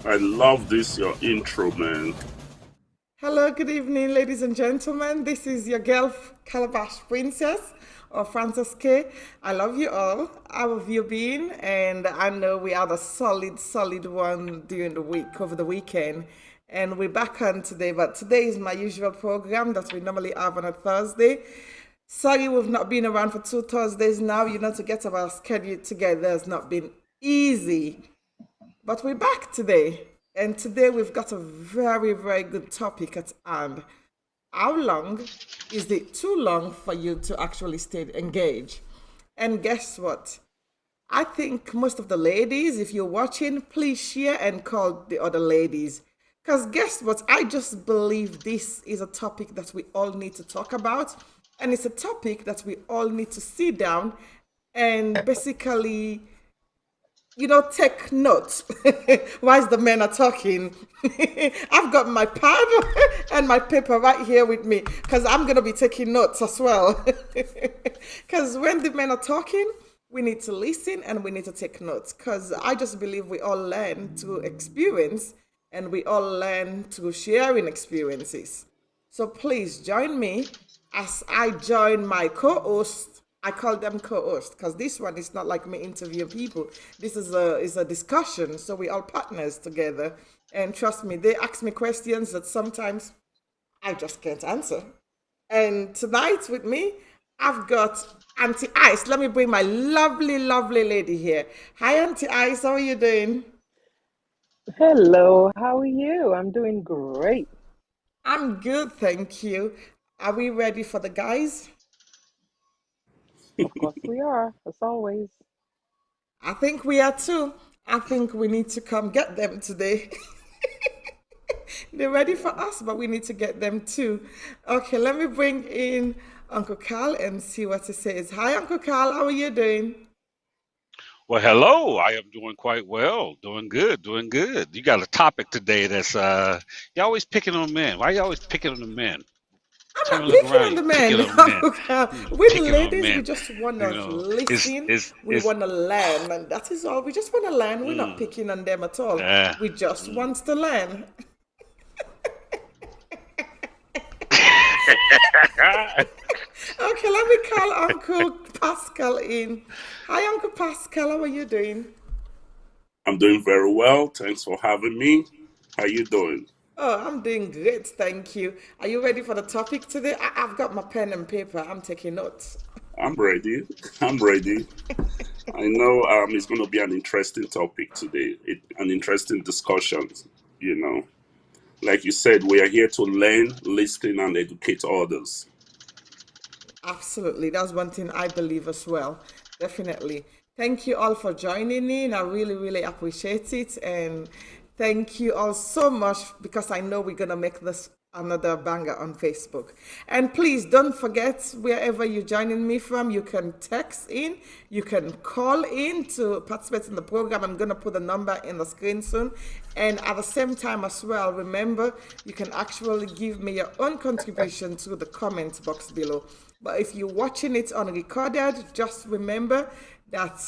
I love this, your intro, man. Hello, good evening, ladies and gentlemen. This is your girl, Calabash Princess or Frances K. I love you all. How have you been? And I know we had a solid one during the week, over the weekend. And we're back on today, but today is my usual program that we normally have on a Thursday. Sorry, we've not been around for 2 Thursdays now. To get our schedule together has not been easy. But we're back today. And today we've got a very good topic at hand. How long is it too long for you to actually stay engaged? And guess what? I think most of the ladies, if you're watching, please share and call the other ladies. Because guess what? I just believe this is a topic that we all need to talk about. And it's a topic that we all need to sit down and basically take notes whilst the men are talking. I've got my pad and my paper right here with me because I'm going to be taking notes as well. Because when the men are talking, we need to listen and we need to take notes because I just believe we all learn through experience and we all learn through sharing experiences. So please join me as I join my co-host. I call them co-host because this one is not like me interviewing people. This is a discussion, so we all partners together. And trust me, they ask me questions that sometimes I just can't answer. And tonight with me, I've got Auntie Ice. Let me bring my lovely lady here. Hi, Auntie Ice. How are you doing? Hello, how are you? I'm doing great. I'm good, thank you. Are we ready for the guys? Of course we are, as always. I think we are too. I think we need to come get them today. They're ready for us, but we need to get them too. Okay, let me bring in Uncle Carl and see what he says. Hi, Uncle Carl. How are you doing? Well, hello. I am doing quite well. Doing good. Doing good. You got a topic today that's you always picking on men. Why you always picking on the men? I'm Turn not and look picking around. on You the picking men, on men. Uncle Carl. You With picking on ladies, we men. just want You to know, listen. We it's want to learn, and that is all. We just want to learn. We're not mm, picking on them at all. uh, We just mm. want to learn. Okay, let me call Uncle Pascal in. Hi, Uncle Pascal. How are you doing? I'm doing very well. Thanks for having me. How you doing? Oh, I'm doing great, thank you. Are you ready for the topic today? I've got my pen and paper. I'm taking notes. I'm ready. I'm ready. I know it's going to be an interesting topic today. An interesting discussion. You know, like you said, we are here to learn, listen, and educate others. Absolutely. That's one thing I believe as well. Definitely. Thank you all for joining in. I really appreciate it. And thank you all so much because I know we're going to make this another banger on Facebook. And please don't forget, wherever you're joining me from, you can text in, you can call in to participate in the program. I'm going to put the number in the screen soon. And at the same time as well, remember, you can actually give me your own contribution to the comment box below. But if you're watching it unrecorded, just remember that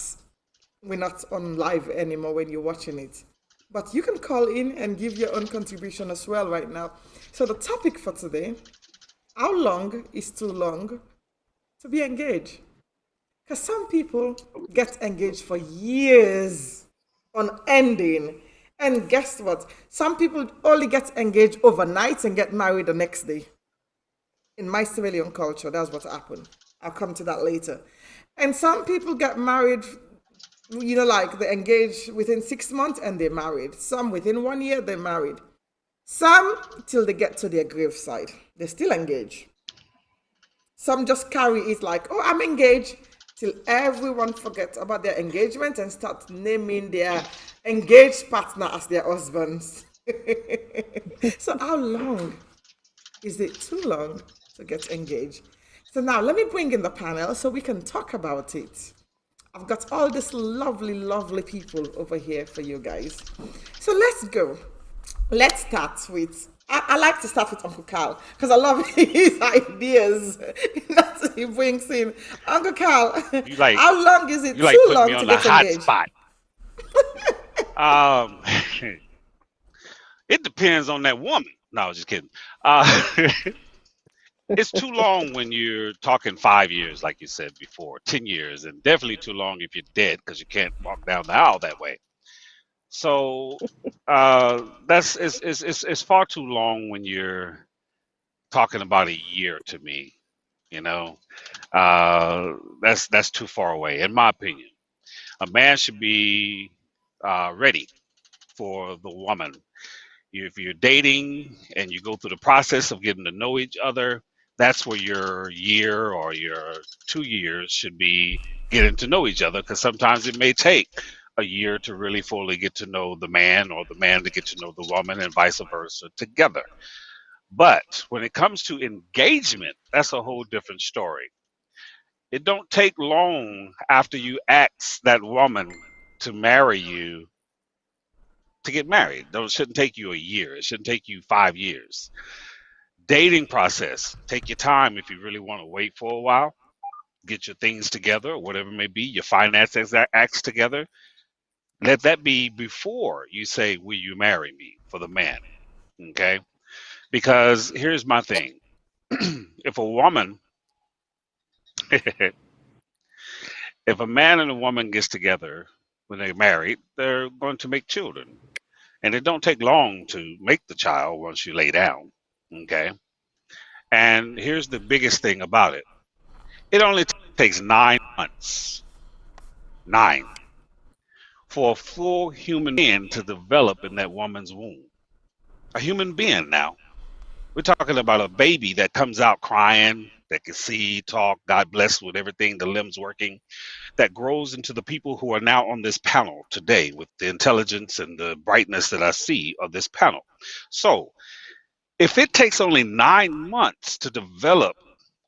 we're not on live anymore when you're watching it. But you can call in and give your own contribution as well right now. So the topic for today, how long is too long to be engaged? Because some people get engaged for years on ending. And guess what? Some people only get engaged overnight and get married the next day. In my civilian culture, that's what happened. I'll come to that later. And some people get married, like they engage within 6 months and they're married. Some within 1 year, they're married. Some till they get to their graveside. They're still engaged. Some just carry it like, oh, I'm engaged, till everyone forgets about their engagement and start naming their engaged partner as their husbands. So how long is it too long to get engaged? So now let me bring in the panel so we can talk about it. I've got all these lovely people over here for you guys. So let's go. Let's start with, I like to start with Uncle Carl because I love his ideas that he brings in. Uncle Carl, You like how long is it you like too putting me long on to the get hot engaged? spot. Um, It depends on that woman. No, I was just kidding. Uh, it's too long when you're talking 5 years, like you said before, 10 years, and definitely too long if you're dead because you can't walk down the aisle that way. So that's it's far too long when you're talking about a year to me. You know, that's too far away, in my opinion. A man should be ready for the woman. If you're dating and you go through the process of getting to know each other, that's where your year or your 2 years should be getting to know each other, because sometimes it may take a year to really fully get to know the man or the man to get to know the woman and vice versa together. But when it comes to engagement, that's a whole different story. It don't take long after you ask that woman to marry you to get married. It shouldn't take you a year. It shouldn't take you 5 years. Dating process. Take your time if you really want to wait for a while. Get your things together, or whatever it may be, your finances acts together. Let that be before you say, "Will you marry me?" for the man. Okay? Because here's my thing. If a woman, if a man and a woman gets together when they're married, they're going to make children. And it don't take long to make the child once you lay down. Okay? And here's the biggest thing about it. It only takes 9 months, nine, for a full human being to develop in that woman's womb. A human being now. We're talking about a baby that comes out crying, that can see, talk, God bless with everything, the limbs working, that grows into the people who are now on this panel today with the intelligence and the brightness that I see of this panel. So if it takes only 9 months to develop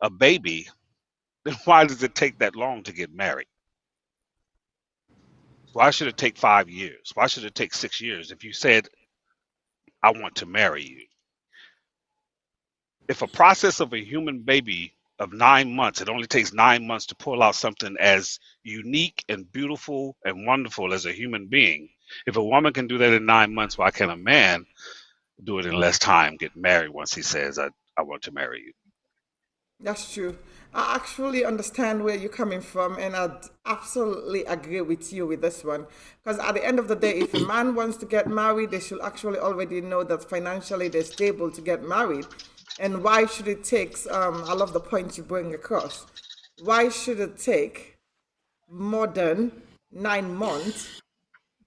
a baby, then why does it take that long to get married? Why should it take 5 years? Why should it take 6 years if you said, I want to marry you? If a process of a human baby of 9 months, it only takes 9 months to pull out something as unique and beautiful and wonderful as a human being. If a woman can do that in 9 months, why can't a man do it in less time, get married once he says, I want to marry you? That's true. I actually understand where you're coming from, and I'd absolutely agree with you with this one. Because at the end of the day, if a man wants to get married, they should actually already know that financially they're stable to get married. And why should it take, I love the point you bring across. Why should it take more than 9 months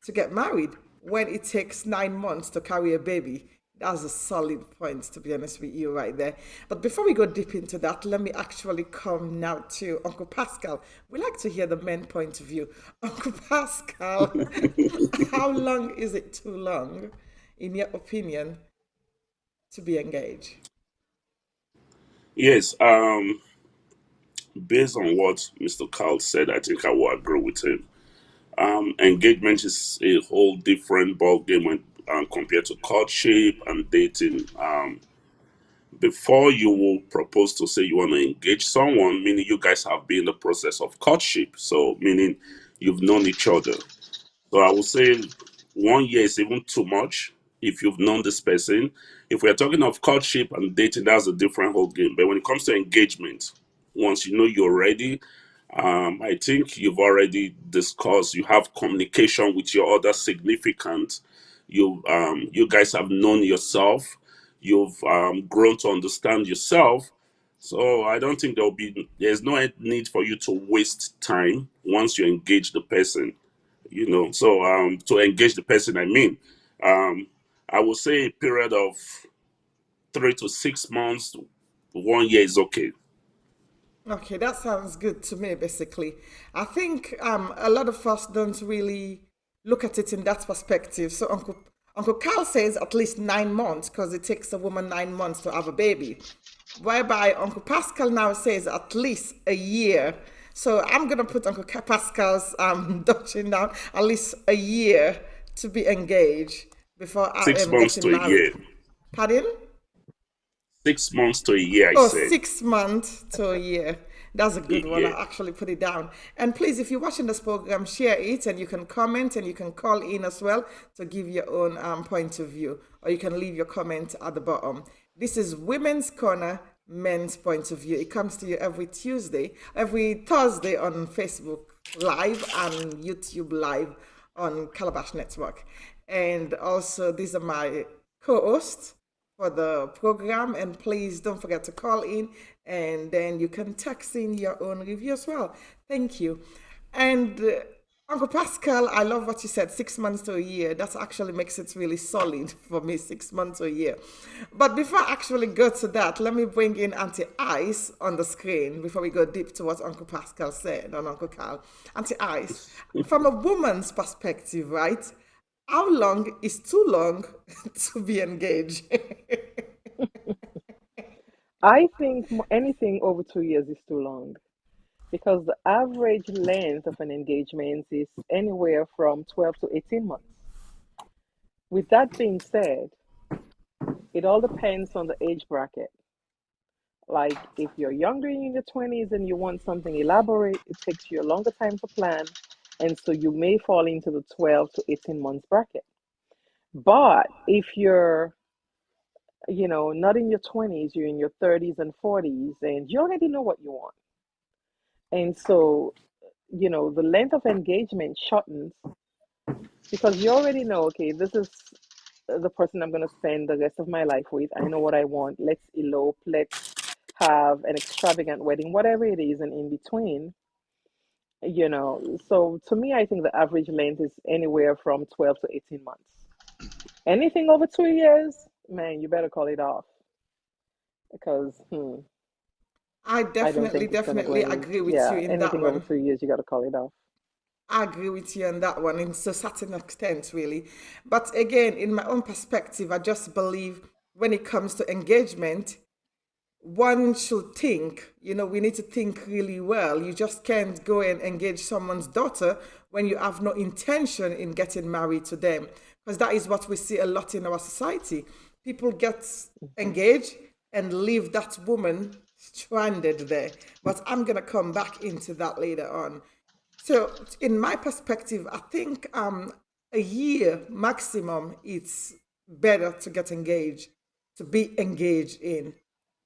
to get married when it takes 9 months to carry a baby? That's a solid point, to be honest with you, right there. But before we go deep into that, let me actually come now to Uncle Pascal. We like to hear the men point of view. Uncle Pascal, how long is it too long, in your opinion, to be engaged? Yes, based on what Mr. Carl said, I think I will agree with him. Engagement is a whole different ball game when compared to courtship and dating. Before you will propose to say you want to engage someone, meaning you guys have been in the process of courtship. So, meaning you've known each other. So, I would say 1 year is even too much if you've known this person. If we're talking of courtship and dating, that's a different whole game. But when it comes to engagement, once you know you're ready, I think you've already discussed. You have communication with your other significant. You guys have known yourself. You've grown to understand yourself. So I don't think there's no need for you to waste time once you engage the person. So to engage the person, I mean, um, I would say a period of 3 to 6 months, 1 year is okay. Okay, that sounds good to me, basically. I think a lot of us don't really look at it in that perspective. So Uncle Carl says at least 9 months because it takes a woman 9 months to have a baby. Whereby Uncle Pascal now says at least a year. So I'm going to put Uncle Pascal's doctrine down, at least a year to be engaged before I Six am months getting to a married. year. Pardon? 6 months to a year, I Oh, said. 6 months to a year. That's a good one. Yeah. I actually put it down. And please, if you're watching this program, share it, and you can comment and you can call in as well to give your own point of view, or you can leave your comment at the bottom. This is Women's Corner, Men's Point of View. It comes to you every Thursday on Facebook Live and YouTube Live on Calabash Network. And also, these are my co-hosts for the program. And please don't forget to call in, and then you can text in your own review as well. Thank you. And Uncle Pascal, I love what you said, 6 months to a year. That actually makes it really solid for me, 6 months to a year. But before I actually go to that, let me bring in Auntie Ice on the screen before we go deep to what Uncle Pascal said on Uncle Carl. Auntie Ice, from a woman's perspective, right? How long is too long to be engaged? I think anything over 2 years is too long because the average length of an engagement is anywhere from 12 to 18 months. With that being said, it all depends on the age bracket. Like if you're younger in your 20s and you want something elaborate, it takes you a longer time to plan. And so you may fall into the 12 to 18 months bracket. But if you're, not in your 20s, you're in your 30s and 40s, and you already know what you want. And so, the length of engagement shortens because you already know, okay, this is the person I'm going to spend the rest of my life with. I know what I want. Let's elope. Let's have an extravagant wedding, whatever it is, and in between, So to me, I think the average length is anywhere from 12 to 18 months. Anything over 2 years, man, you better call it off because I I don't definitely, think it's going to go definitely any, agree with you yeah, in that anything over one. 2 years, you got to call it off. I agree with you on that one in to a certain extent, really. But again, in my own perspective, I just believe when it comes to engagement, one should think, we need to think really well. You just can't go and engage someone's daughter when you have no intention in getting married to them. Because that is what we see a lot in our society. People get engaged and leave that woman stranded there. But I'm going to come back into that later on. So, in my perspective, I think a year maximum, it's better to get engaged, to be engaged in.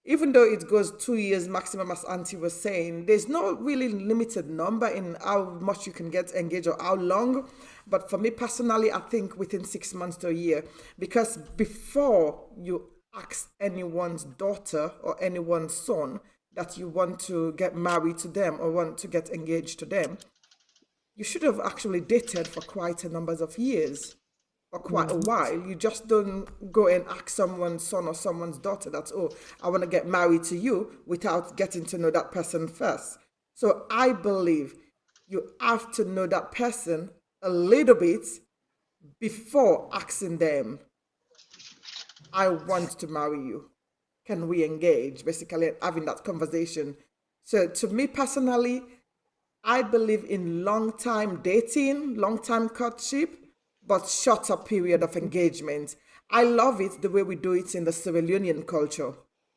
Even though it goes 2 years maximum, as Auntie was saying, there's no really limited number in how much you can get engaged or how long. But for me personally, I think within 6 months to a year, because before you ask anyone's daughter or anyone's son that you want to get married to them or want to get engaged to them, you should have actually dated for quite a number of years for quite a Hmm. while. You just don't go and ask someone's son or someone's daughter that, oh, I want to get married to you without getting to know that person first. So I believe you have to know that person a little bit before asking them, I want to marry you. Can we engage? Basically, having that conversation. So to me personally, I believe in long time dating, long time courtship, but shorter period of engagement. I love it the way we do it in the Sierra Leonean culture,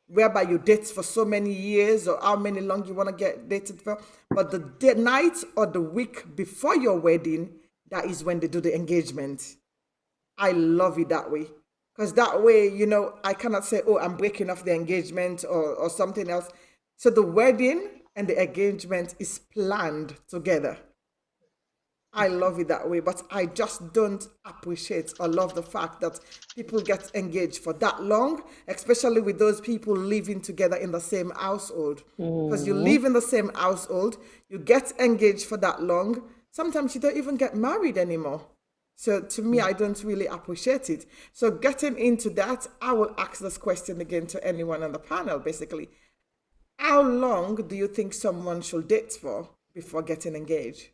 whereby you date for so many years or how many long you want to get dated for. But the night or the week before your wedding, that is when they do the engagement. I love it that way. Because that way, I cannot say, oh, I'm breaking off the engagement or something else. So the wedding and the engagement is planned together. I love it that way, but I just don't appreciate or love the fact that people get engaged for that long, especially with those people living together in the same household. Because you Hmm. live in the same household, you get engaged for that long, sometimes you don't even get married anymore. So to me, I don't really appreciate it. So getting into that, I will ask this question again to anyone on the panel, basically. How long do you think someone should date for before getting engaged?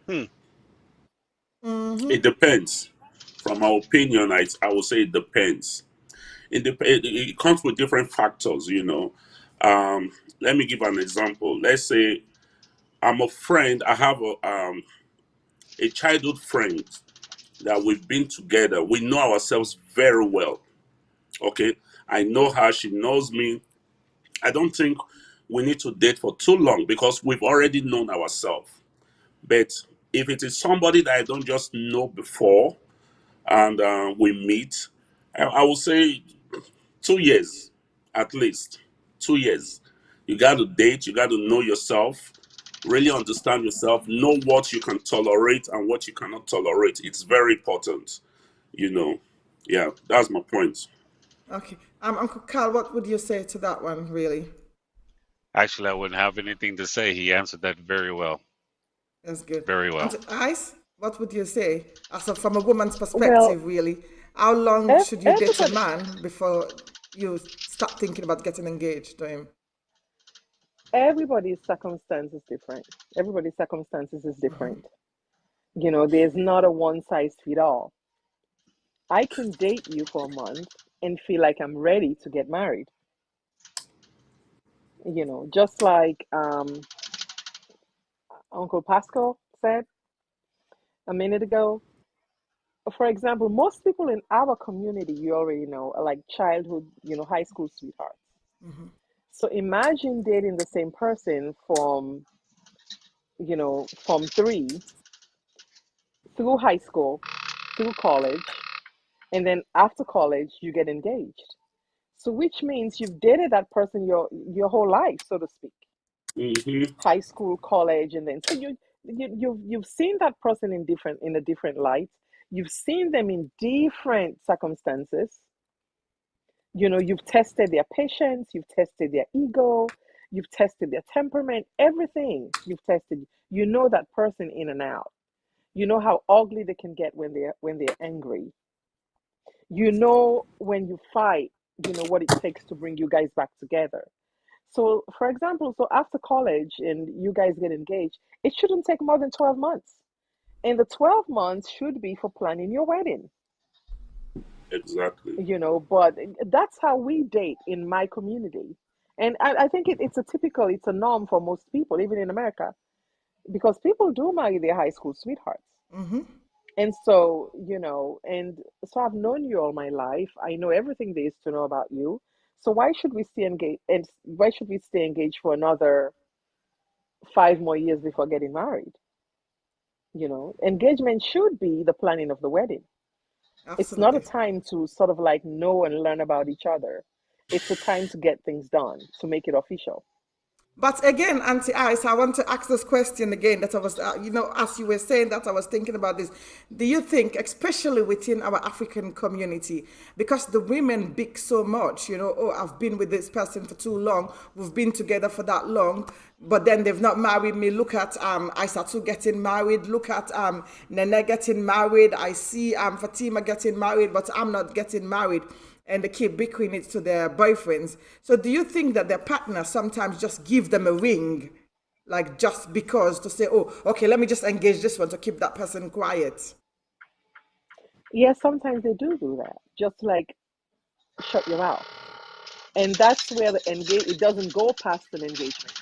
Hmm. Mm-hmm. It depends. From my opinion, I would say it depends. It comes with different factors, Let me give an example. Let's say I'm a friend, I have a childhood friend that we've been together. We know ourselves very well. Okay. I know her, she knows me. I don't think we need to date for too long because we've already known ourselves. But if it is somebody that I don't just know before and we meet, I will say 2 years at least. 2 years. You got to date, you got to know yourself, really understand yourself, know what you can tolerate and what you cannot tolerate. It's very important, you know. Yeah, that's my point. Okay. Uncle Carl, what would you say to that one, really? Actually, I wouldn't have anything to say. He answered that very well. That's good. Very And well. to Ice, what would you say? As a, from a woman's Well, perspective, really, how long should you date a everybody, man before you start thinking about getting engaged to him? everybody's circumstance is different. Everybody's circumstances is different. There's not a one size fit all. I can date you for a month and feel like I'm ready to get married. Just like Uncle Pascal said a minute ago. For example, most people in our community, you already know, are like childhood, high school sweethearts. Mm-hmm. So imagine dating the same person from three through high school, through college, and then after college, you get engaged. So which means you've dated that person your whole life, so to speak. Hmm. High school, college, and then so you've seen that person in a different light. You've seen them in different circumstances. You've tested their patience, you've tested their ego, you've tested their temperament, everything you've tested. You know that person in and out. You know how ugly they can get when they're angry. You know when you fight, what it takes to bring you guys back together. So, for example, so after college and you guys get engaged, it shouldn't take more than 12 months. And the 12 months should be for planning your wedding, Exactly. but that's how we date in my community. And I think it's a norm for most people, even in America, because people do marry their high school sweethearts. Mm-hmm. And so, and so I've known you all my life. I know everything there is to know about you. So why should we stay engaged? And why should we stay engaged for another 5 more years before getting married? Engagement should be the planning of the wedding. It's not a Absolutely. time to sort of like know and learn about each other. It's a time to get things done, to make it official. But again, Auntie Ice, I want to ask this question again that I was, as you were saying that, I was thinking about this. Do you think, especially within our African community, because the women big so much, oh, I've been with this person for too long, we've been together for that long, but then they've not married me. Look at Isatu getting married. Look at Nene getting married. I see Fatima getting married, but I'm not getting married, and they keep bickering it to their boyfriends. So do you think that their partner sometimes just give them a ring, like just because to say, oh, okay, let me just engage this one to keep that person quiet? Yes, sometimes they do that. Just like shut your mouth. And that's where it doesn't go past an engagement.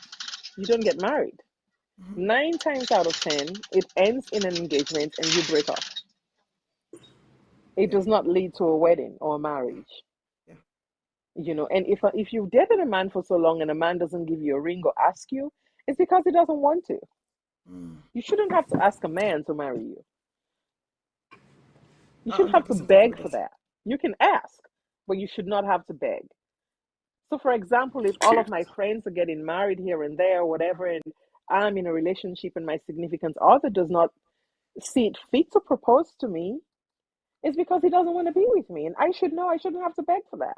You don't get married. 9 times out of 10, it ends in an engagement and you break off. It Yeah, does not lead to a wedding or a marriage. yeah. And if you've dated a man for so long and a man doesn't give you a ring or ask you, it's because he doesn't want to. You shouldn't have to ask a man to marry you. You I shouldn't have to 100% agree beg with for that. that. You can ask, but you should not have to beg. So, for example, if all Okay. of my friends are getting married here and there, whatever, and I'm in a relationship and my significant other does not see it fit to propose to me, it's because he doesn't want to be with me. And I should know I shouldn't have to beg for that.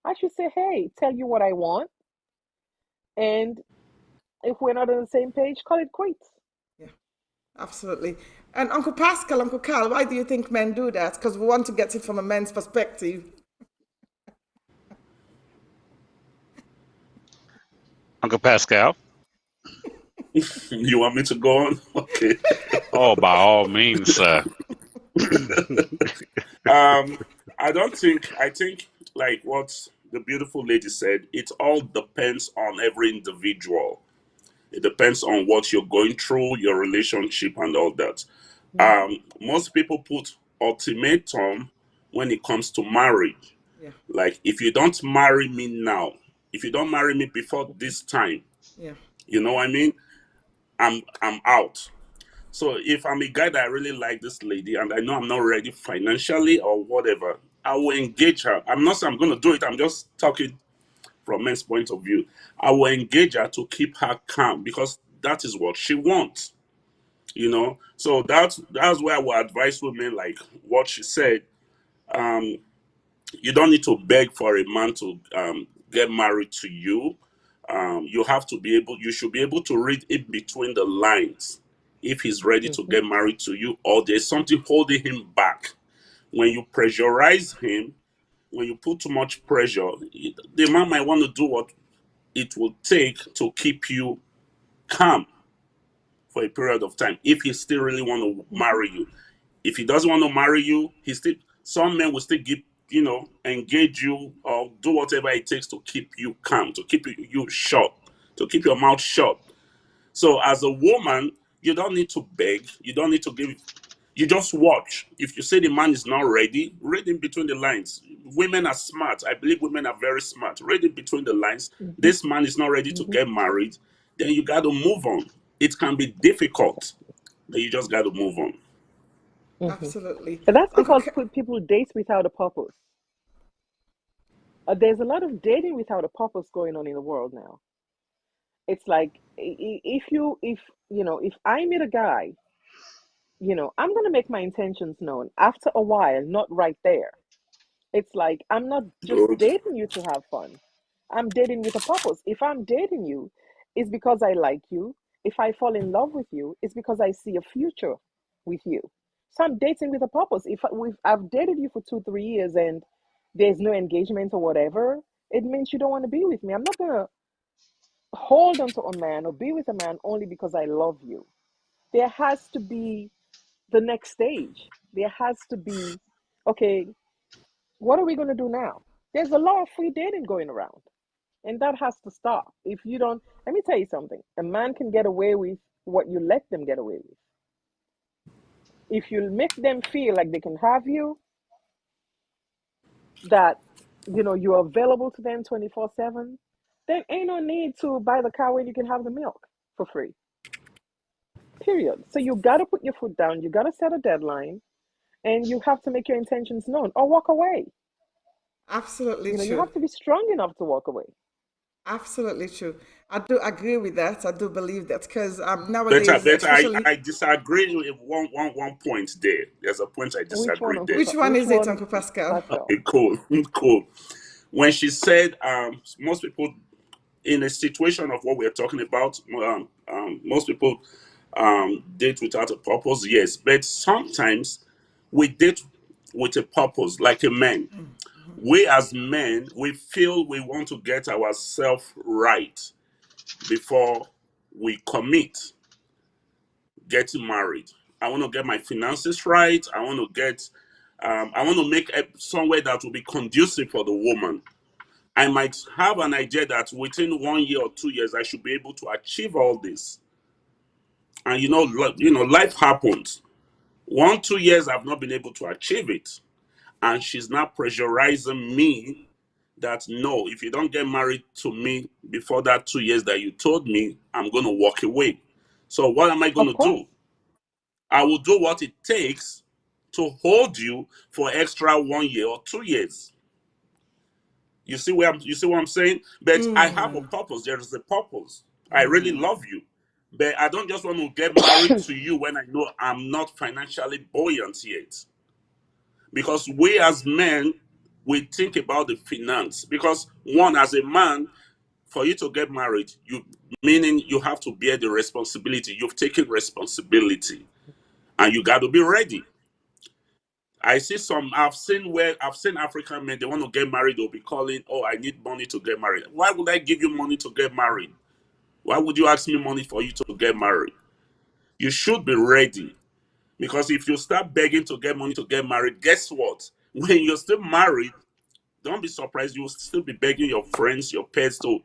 I should say, hey, tell you what I want. And if we're not on the same page, call it quits. Yeah, absolutely. And Uncle Pascal, Uncle Carl, why do you think men do that? Because we want to get it from a man's perspective. Uncle Pascal. You want me to go on? Okay. Oh, by all means, sir. Um, I don't think, I think, like what the beautiful lady said, it all depends on every individual. It depends on what you're going through, your relationship, and all that. Mm-hmm. Most people put ultimatum when it comes to marriage. Yeah. Like, if you don't marry me now, If you don't marry me before this time, Yeah. you know what I mean? I'm out. So if I'm a guy that I really like this lady and I know I'm not ready financially or whatever, I will engage her. I'm not saying I'm going to do it. I'm just talking from men's point of view. I will engage her to keep her calm because that is what she wants. So that's where I will advise women like what she said. Um, you don't need to beg for a man to get married to you. You should be able to read in between the lines if he's ready to Mm-hmm. get married to you or there's something holding him back. When you pressurize him, when you put too much pressure, the man might want to do what it will take to keep you calm for a period of time if he still really want to Mm-hmm. marry you. If he doesn't want to marry you, he still some men will still give engage you or do whatever it takes to keep you calm, to keep you shut, to keep your mouth shut. So as a woman, you don't need to beg, you don't need to give. You just watch. If you say the man is not ready, read in between the lines. Women are smart. I believe women are very smart. Read in between the lines. Mm-hmm. This man is not ready to Mm-hmm. get married. Then you got to move on. It can be difficult, but you just got to move on. Mm-hmm. Absolutely. And that's Uncle, because people date without a purpose. There's a lot of dating without a purpose going on in the world now. It's like if I meet a guy, I'm gonna make my intentions known after a while, not right there. It's like I'm not just Good. dating you to have fun. I'm dating with a purpose. If I'm dating you, it's because I like you. If I fall in love with you, it's because I see a future with you. So I'm dating with a purpose. If I've dated you for 2, 3 years and there's no engagement or whatever, it means you don't want to be with me. I'm not gonna hold on to a man or be with a man only because I love you. There has to be the next stage. There has to be, okay, what are we going to do now? There's a lot of free dating going around, and that has to stop. If you don't, let me tell you something, a man can get away with what you let them get away with. If you make them feel like they can have you, that you're available to them 24/7, then ain't no need to buy the car when you can have the milk for free. Period. So you got to put your foot down, you got to set a deadline, and you have to make your intentions known or walk away. absolutely You true. have to be strong enough to walk away. Absolutely true. I do agree with that. I do believe that because Better, nowadays, better. especially, I disagree with one point there. There's a point I Which one, disagree Uncle? there. which one Which is it, one, Uncle Pascal? Pascal? Okay, cool, cool. When she said, most people in a situation of what we're talking about, most people date without a purpose, yes, but sometimes we date with a purpose, like a man. We as men, we feel we want to get ourselves right before we commit getting married. I want to get my finances right. I want to make somewhere that will be conducive for the woman. I might have an idea that within 1 year or 2 years, I should be able to achieve all this. And life happens. 1, 2 years, I've not been able to achieve it, and she's not pressurizing me that no, if you don't get married to me before that 2 years that you told me, I'm going to walk away. So what am I going Of to do? course. I will do what it takes to hold you for extra 1 year or 2 years. You see what I'm saying? But I have a purpose. There is a purpose. I really love you. But I don't just want to get married to you when I know I'm not financially buoyant yet. Because we as men, we think about the finance. Because one, as a man, for you to get married, meaning you have to bear the responsibility. You've taken responsibility, and you got to be ready. I've seen African men, they want to get married, they'll be calling, oh, I need money to get married. Why would I give you money to get married? Why would you ask me money for you to get married? You should be ready. Because if you start begging to get money to get married, guess what? When you're still married, don't be surprised, you'll still be begging your friends, your pets to,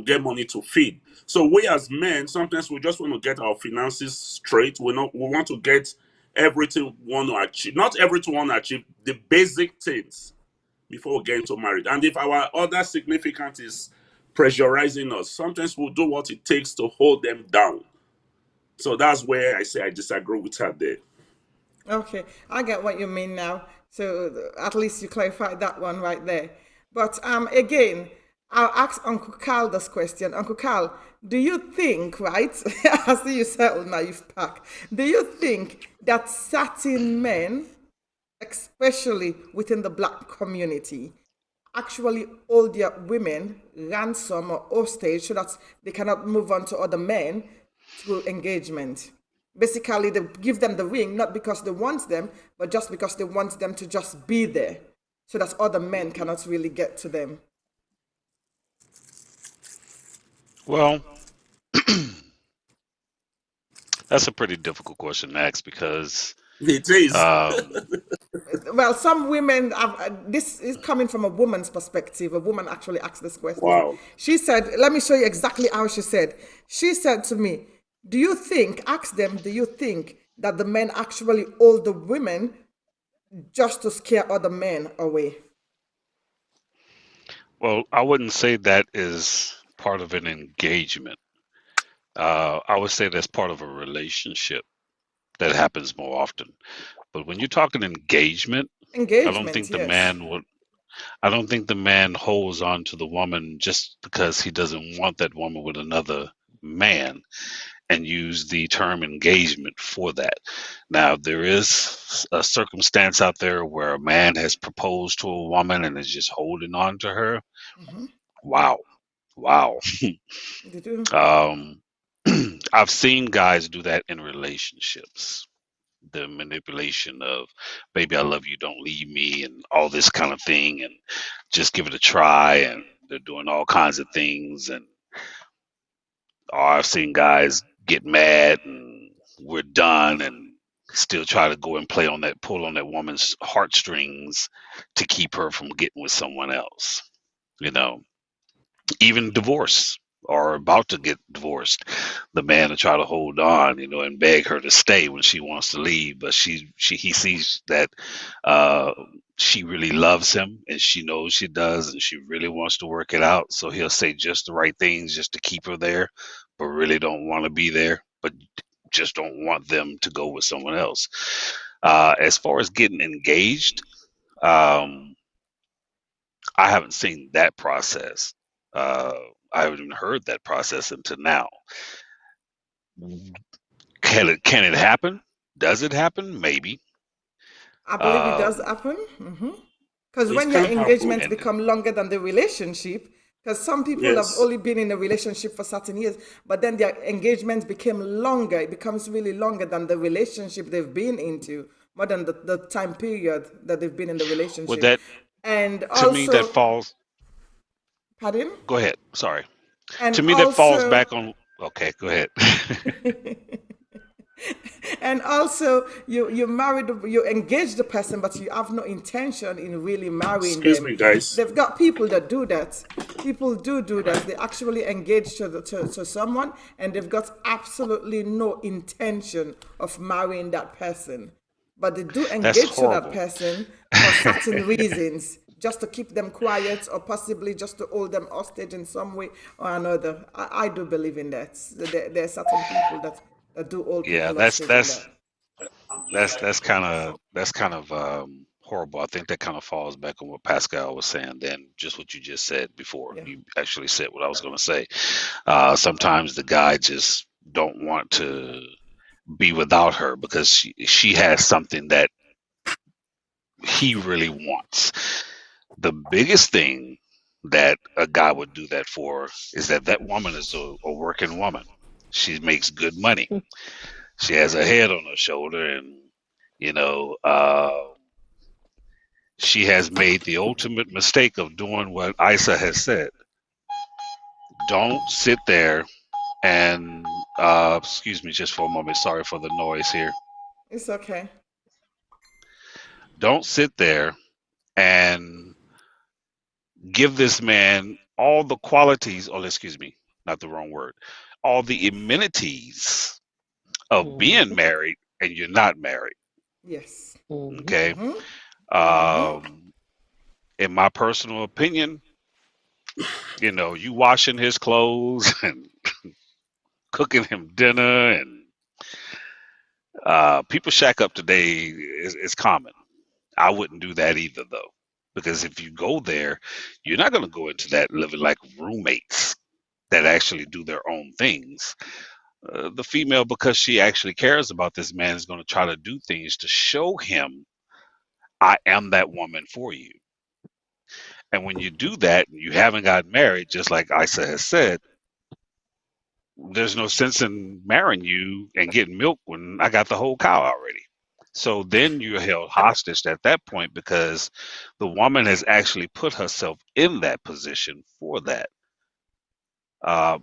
get money to feed. So we as men, sometimes we just want to get our finances straight. We want to get everything we want to achieve. Not everything we want to achieve, the basic things. before we get into marriage. And if our other significant is pressurizing us, sometimes we'll do what it takes to hold them down. So that's where I say I disagree with her there. Okay, I get what you mean now. So at least you clarified that one right there. But again, I'll ask Uncle Carl this question. Uncle Carl, do you think, right? I see you settled now, you've packed. Do you think that certain men, especially within the black community, actually hold their women ransom or hostage so that they cannot move on to other men through engagement? Basically, they give them the ring not because they want them, but just because they want them to just be there so that other men cannot really get to them. Well, that's a pretty difficult question to ask because It is. um, Well, some women have, this is coming from a woman's perspective. A woman actually asked this question. Wow. She said, let me show you exactly how she said. She said to me, do you think, ask them, do you think that the men actually hold the women just to scare other men away? well, I wouldn't say that is part of an engagement. I would say that's part of a relationship that happens more often. But when you're talking engagement, I don't Engagement, think the yes. man would. I don't think the man holds on to the woman just because he doesn't want that woman with another man and use the term engagement for that. Now, there is a circumstance out there where a man has proposed to a woman and is just holding on to her. Mm-hmm. Wow. Wow. You do? Um, I've seen guys do that in relationships. The manipulation of, baby, I love you, don't leave me, and all this kind of thing, and just give it a try. And they're doing all kinds of things. And I've seen guys get mad and we're done and still try to go and play on that, pull on that woman's heartstrings to keep her from getting with someone else. You know, even divorce or about to get divorced, the man will try to hold on, and beg her to stay when she wants to leave, but he sees that uh, she really loves him and she knows she does, and she really wants to work it out. So he'll say just the right things just to keep her there, but really don't want to be there, but just don't want them to go with someone else. As far as getting engaged, um, I haven't seen that process. Uh, I haven't even heard that process until now. Can it happen? Does it happen? Maybe. I believe it does Um, happen. Because It when your can happen. engagements and become longer than the relationship, because some people have Yes. only been in a relationship for certain years, but then their engagements became longer. It becomes really longer than the relationship they've been into, more than the time period that they've been in the with relationship. that, And to me, that also, falls. pardon? Go ahead. Sorry. And To me, that falls also, back on. Okay, go ahead. and also you married, you engage the person, but you have no intention in really marrying Excuse them. me, guys. They've got people that do that. People do that. They actually engage to someone, and they've got absolutely no intention of marrying that person, but they do That's engage to that horrible. person for certain reasons, just to keep them quiet or possibly just to hold them hostage in some way or another. I do believe in that. There are certain people that do hold Yeah, people that's hostage in that. that's that's kind of horrible. I think that kind of falls back on what Pascal was saying. Then just what you just said before. Yeah. You actually said what I was going to say. Sometimes the guy just don't want to be without her because she has something that he really wants. The biggest thing that a guy would do that for is that woman is a working woman. She makes good money. She has a head on her shoulder, and you know, she has made the ultimate mistake of doing what Isa has said. Don't sit there and excuse me just for a moment. Sorry for the noise here. It's okay. Don't sit there and give this man all the qualities, or excuse me, not the wrong word, all the amenities of being Mhm. married, and you're not married. Yes. Mhm. Okay. Mm-hmm. Mm-hmm. Um, In my personal opinion, you washing his clothes and cooking him dinner, and people shack up today is common. I wouldn't do that either, though, because if you go there, you're not going to go into that living like roommates that actually do their own things. The female, because she actually cares about this man, is going to try to do things to show him, I am that woman for you. And when you do that, and you haven't got married, just like Isa has said, there's no sense in marrying you and getting milk when I got the whole cow already. So then you're held hostage at that point because the woman has actually put herself in that position for that.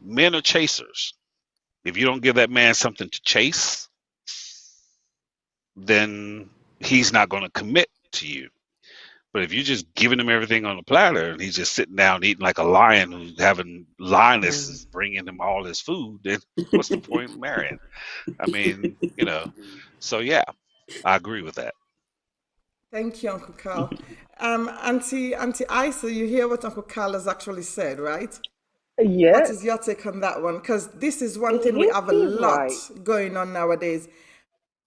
Men are chasers. If you don't give that man something to chase, then he's not going to commit to you. But if you're just giving him everything on a platter and he's just sitting down eating like a lion who's having lionesses bringing him all his food, then what's the point of marrying? I mean, so yeah, I agree with that. Thank you, Uncle Carl. Auntie Isa, you hear what Uncle Carl has actually said, right? What Yes, is your take on that one? Because this is one thing we have a he's lot right. going on nowadays.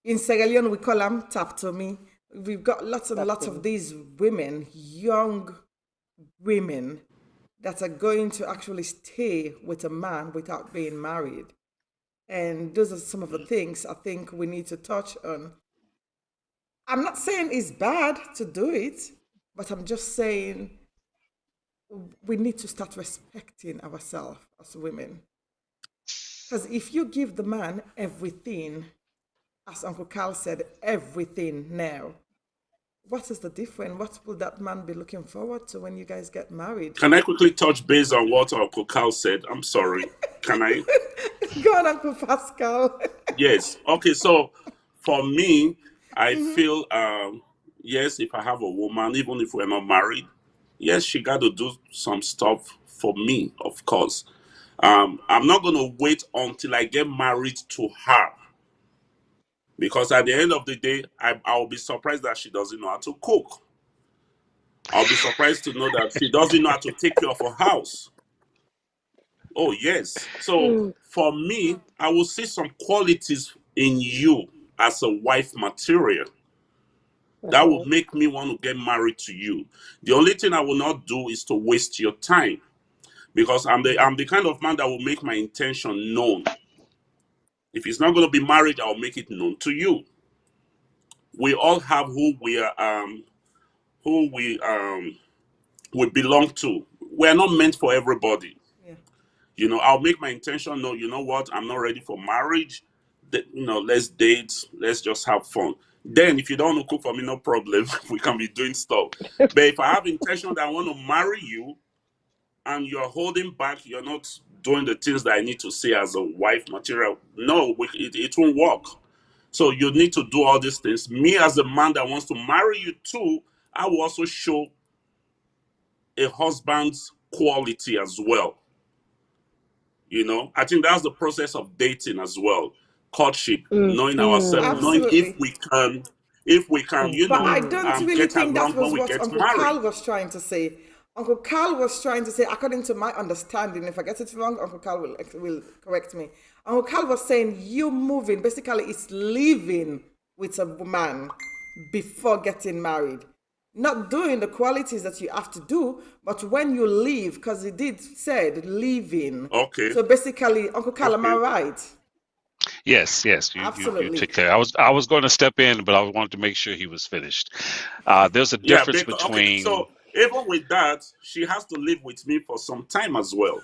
In Sierra Leone, we call them tap to me. We've got lots and That's lots of him. these women, young women, that are going to actually stay with a man without being married. And those are some of the things I think we need to touch on. I'm not saying it's bad to do it, but I'm just saying we need to start respecting ourselves as women. Because if you give the man everything, as Uncle Carl said, everything now, what is the difference? What will that man be looking forward to when you guys get married? Can I quickly touch base on what Uncle Carl said? I'm sorry. Can I? Go on, Uncle Pascal. Yes. Okay. So for me, I feel yes, if I have a woman, even if we're not married, yes, she got to do some stuff for me, of course. I'm not gonna wait until I get married to her because at the end of the day, I'll be surprised that she doesn't know how to cook. I'll be surprised to know that she doesn't know how to take care of her house. Oh yes. So Mm, for me, I will see some qualities in you as a wife material that will uh-huh. make me want to get married to you. The only thing I will not do is to waste your time because I'm the kind of man that will make my intention known. If it's not going to be marriage, I'll make it known to you. We all have who we belong to. We're not meant for everybody. Yeah. I'll make my intention known. You know what? I'm not ready for marriage. Let's date. Let's just have fun. Then, if you don't want to cook for me, no problem. We can be doing stuff. But if I have intention that I want to marry you and you're holding back, you're not doing the things that I need to see as a wife material, no, it won't work. So you need to do all these things. Me, as a man that wants to marry you too, I will also show a husband's quality as well. I think that's the process of dating as well. Courtship, Mm, knowing ourselves, mm, knowing Absolutely. if we can, But I don't mm. really get think that along when was we what get Uncle Carl married. was trying to say. Uncle Carl was trying to say, according to my understanding, if I get it wrong, Uncle Carl will correct me. Uncle Carl was saying you moving, basically it's living with a man before getting married. Not doing the qualities that you have to do, but when you leave, because he did said leaving. Okay, So basically, Uncle Carl, am I okay. right? Yes, you Absolutely. take care. I was going to step in, but I wanted to make sure he was finished. There's a Yeah, difference okay. between So even with that, she has to live with me for some time as well.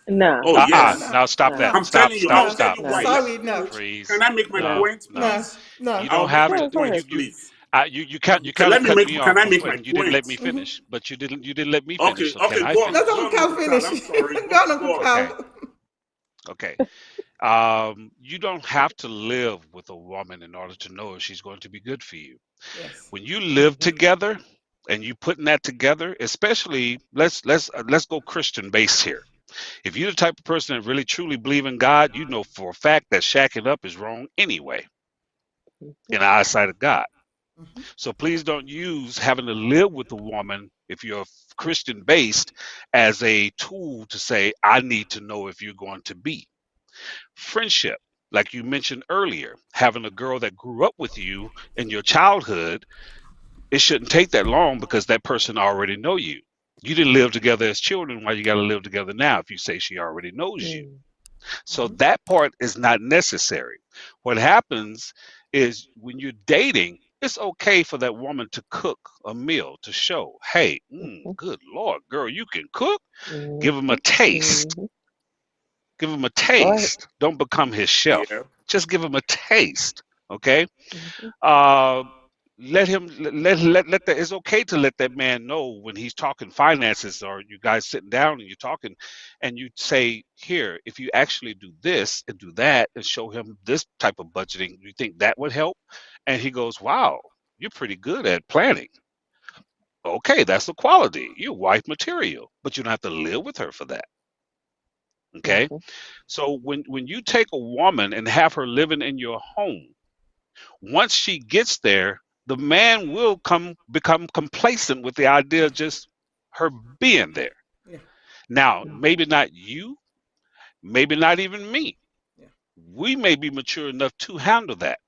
Nah, Oh yes. No, now stop nah, that. no, I'm Stop, telling you, stop, I'll no, tell stop. you no, why. Freeze, sorry, no, Can freeze. I make my No, point, no. no, please? no. You I'll don't make have my to. go, go point, ahead. please. You Okay, kind of cut me can off I make before, my and you didn't let point? me finish. But you didn't let me finish. Okay, So can okay, I go Let on, finish? go Uncle on, Carl Uncle Carl. finish. I'm sorry. Go on, Uncle Go on. Okay, Carl. okay. You don't have to live with a woman in order to know if she's going to be good for you. Yes. When you live together and you putting that together, especially let's go Christian based here. If you're the type of person that really truly believe in God, you know for a fact that shacking up is wrong anyway in the eyesight of God. So please don't use having to live with a woman, if you're Christian based, as a tool to say, I need to know if you're going to be. Friendship, like you mentioned earlier, having a girl that grew up with you in your childhood, it shouldn't take that long because that person already know you. You didn't live together as children. Why you got to live together now if you say she already knows you? Mm. So that part is not necessary. What happens is when you're dating, it's okay for that woman to cook a meal to show, hey, Mhm. good Lord, girl, you can cook. Give him a Mhm. taste. Mhm. Give him a Right. taste. Don't become his chef. Yeah. Just give him a taste. Okay. Mhm. Uh, let him let that. It's okay to let that man know when he's talking finances, or you guys sitting down and you're talking, and you say, here, if you actually do this and do that and show him this type of budgeting, you think that would help? And he goes, wow, you're pretty good at planning. Okay, that's the quality. You're wife material, but you don't have to live with her for that. Okay. Mhm. So when you take a woman and have her living in your home, once she gets there, the man will come become complacent with the idea of just her being there. Yeah. Now, Mhm. maybe not you, maybe not even me. Yeah. We may be mature enough to handle that.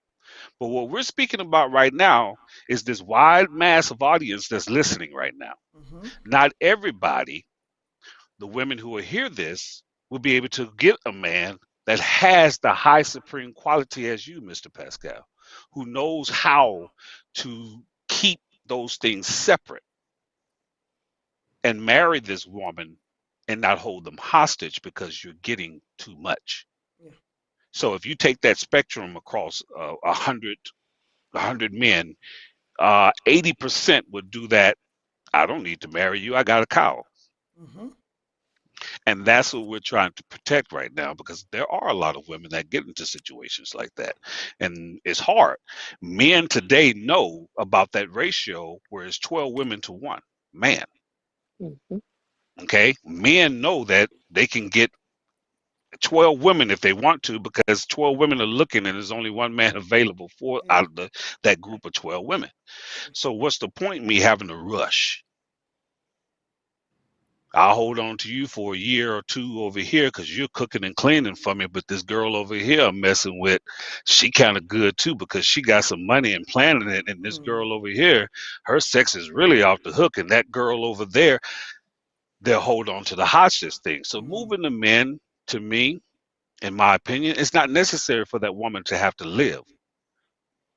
But what we're speaking about right now is this wide mass of audience that's listening right now. Mm-hmm. Not everybody, the women who will hear this, will be able to get a man that has the high supreme quality as you, Mr. Pascal, who knows how to keep those things separate and marry this woman and not hold them hostage because you're getting too much. Yeah. So if you take that spectrum across 100 men, 80% would do that. I don't need to marry you. I got a cow. Mm-hmm. And that's what we're trying to protect right now because there are a lot of women that get into situations like that. And it's hard. Men today know about that ratio where it's 12 women to one man. Mhm. Okay. Men know that they can get 12 women if they want to because 12 women are looking and there's only one man available for Yeah. out of that group of 12 women. So what's the point in me having to rush? I'll hold on to you for a year or two over here because you're cooking and cleaning for me. But this girl over here I'm messing with, she kind of good too because she got some money and planning it. And this Mm. girl over here, her sex is really off the hook. And that girl over there, they'll hold on to the hostage thing. So Mm. moving the men, to me, in my opinion, it's not necessary for that woman to have to live.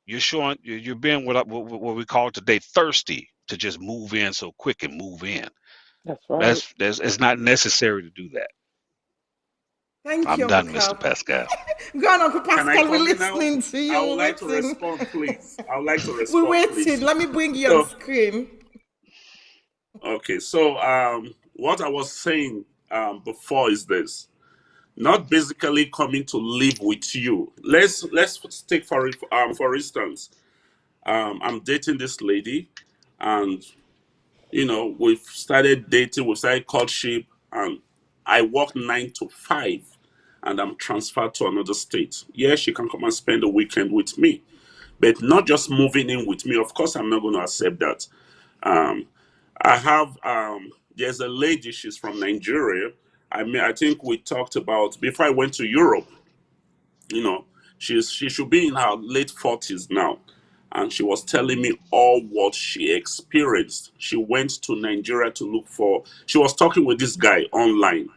You're showing you're being what we call today thirsty to just move in so quick and move in. That's right. That's it's not necessary to do that. Thank you, I'm Uncle done, Mr. Cal. Pascal. Go on, Uncle Can I Pascal. We're come in now? listening to I you. would We're like to waiting. respond, please. I would like to We're respond, waiting. please. Let me bring you on So, screen. okay. So, what I was saying before is this: not basically coming to live with you. Let's take for instance, I'm dating this lady, and we've started dating, we've started courtship, and I work 9 to 5, and I'm transferred to another state. Yeah, she can come and spend the weekend with me, but not just moving in with me. Of course, I'm not going to accept that. Um, I have there's a lady. She's from Nigeria. I mean, I think we talked about before I went to Europe. You know, she should be in her late 40s now, and she was telling me all what she experienced. She went to Nigeria to look for. She was talking with this guy online.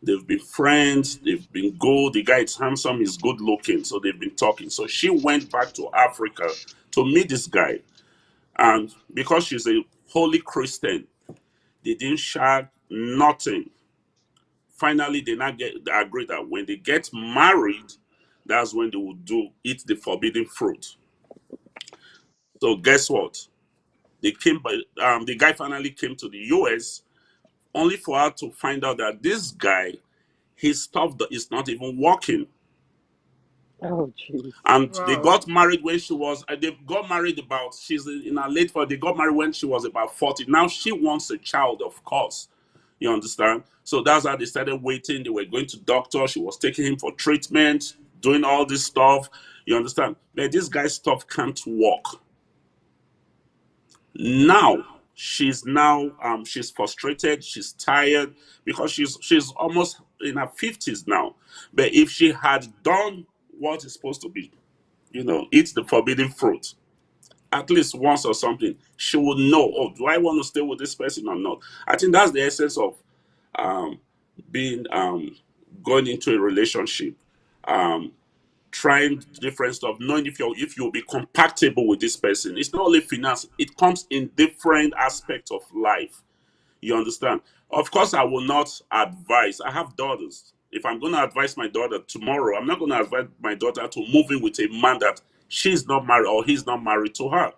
They've been friends. They've been good. The guy is handsome. He's good looking. So they've been talking. So she went back to Africa to meet this guy, and because she's a holy Christian, they didn't share nothing. Finally, they now get they agree that when they get married, that's when they will do eat the forbidden fruit. So guess what? They came by the guy finally came to the US only for her to find out that this guy, his stuff that is not even working. Oh, jeez. And they Wow. got married when she was they got married about she's in her late 40s. They got married when she was about 40. Now she wants a child, of course. You understand? So that's how they started waiting. They were going to doctor. She was taking him for treatment, doing all this stuff. You understand? But this guy's stuff can't work. Now she's frustrated, she's tired because she's almost in her 50s now. But if she had done what is supposed to be, eat the forbidden fruit at least once or something, she would know, oh, do I want to stay with this person or not? I think that's the essence of um, being going into a relationship, um, trying different stuff, knowing if you'll be compatible with this person. It's not only finance; it comes in different aspects of life. You understand? Of course, I will not advise. I have daughters. If I'm going to advise my daughter tomorrow, I'm not going to advise my daughter to move in with a man that she's not married or he's not married to her.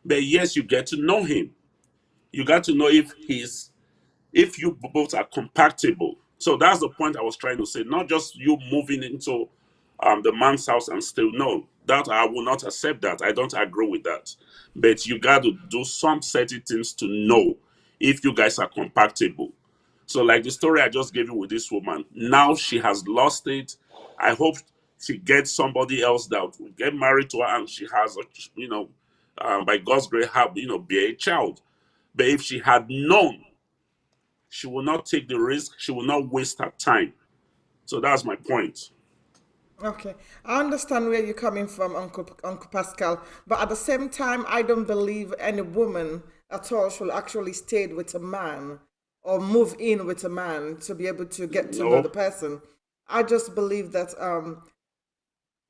But yes, you get to know him. You got to know if you both are compatible. So that's the point I was trying to say. Not just you moving into the man's house and still no. That I will not accept that. I don't agree with that. But you got to do some certain things to know if you guys are compatible. So like the story I just gave you with this woman, now she has lost it. I hope she gets somebody else that will get married to her and she has a, by God's grace, have be a child. But if she had known, she will not take the risk. She will not waste her time. So that's my point. Okay, I understand where you're coming from, Uncle Pascal, but at the same time, I don't believe any woman at all should actually stay with a man or move in with a man to be able to get to know the No, person. I just believe that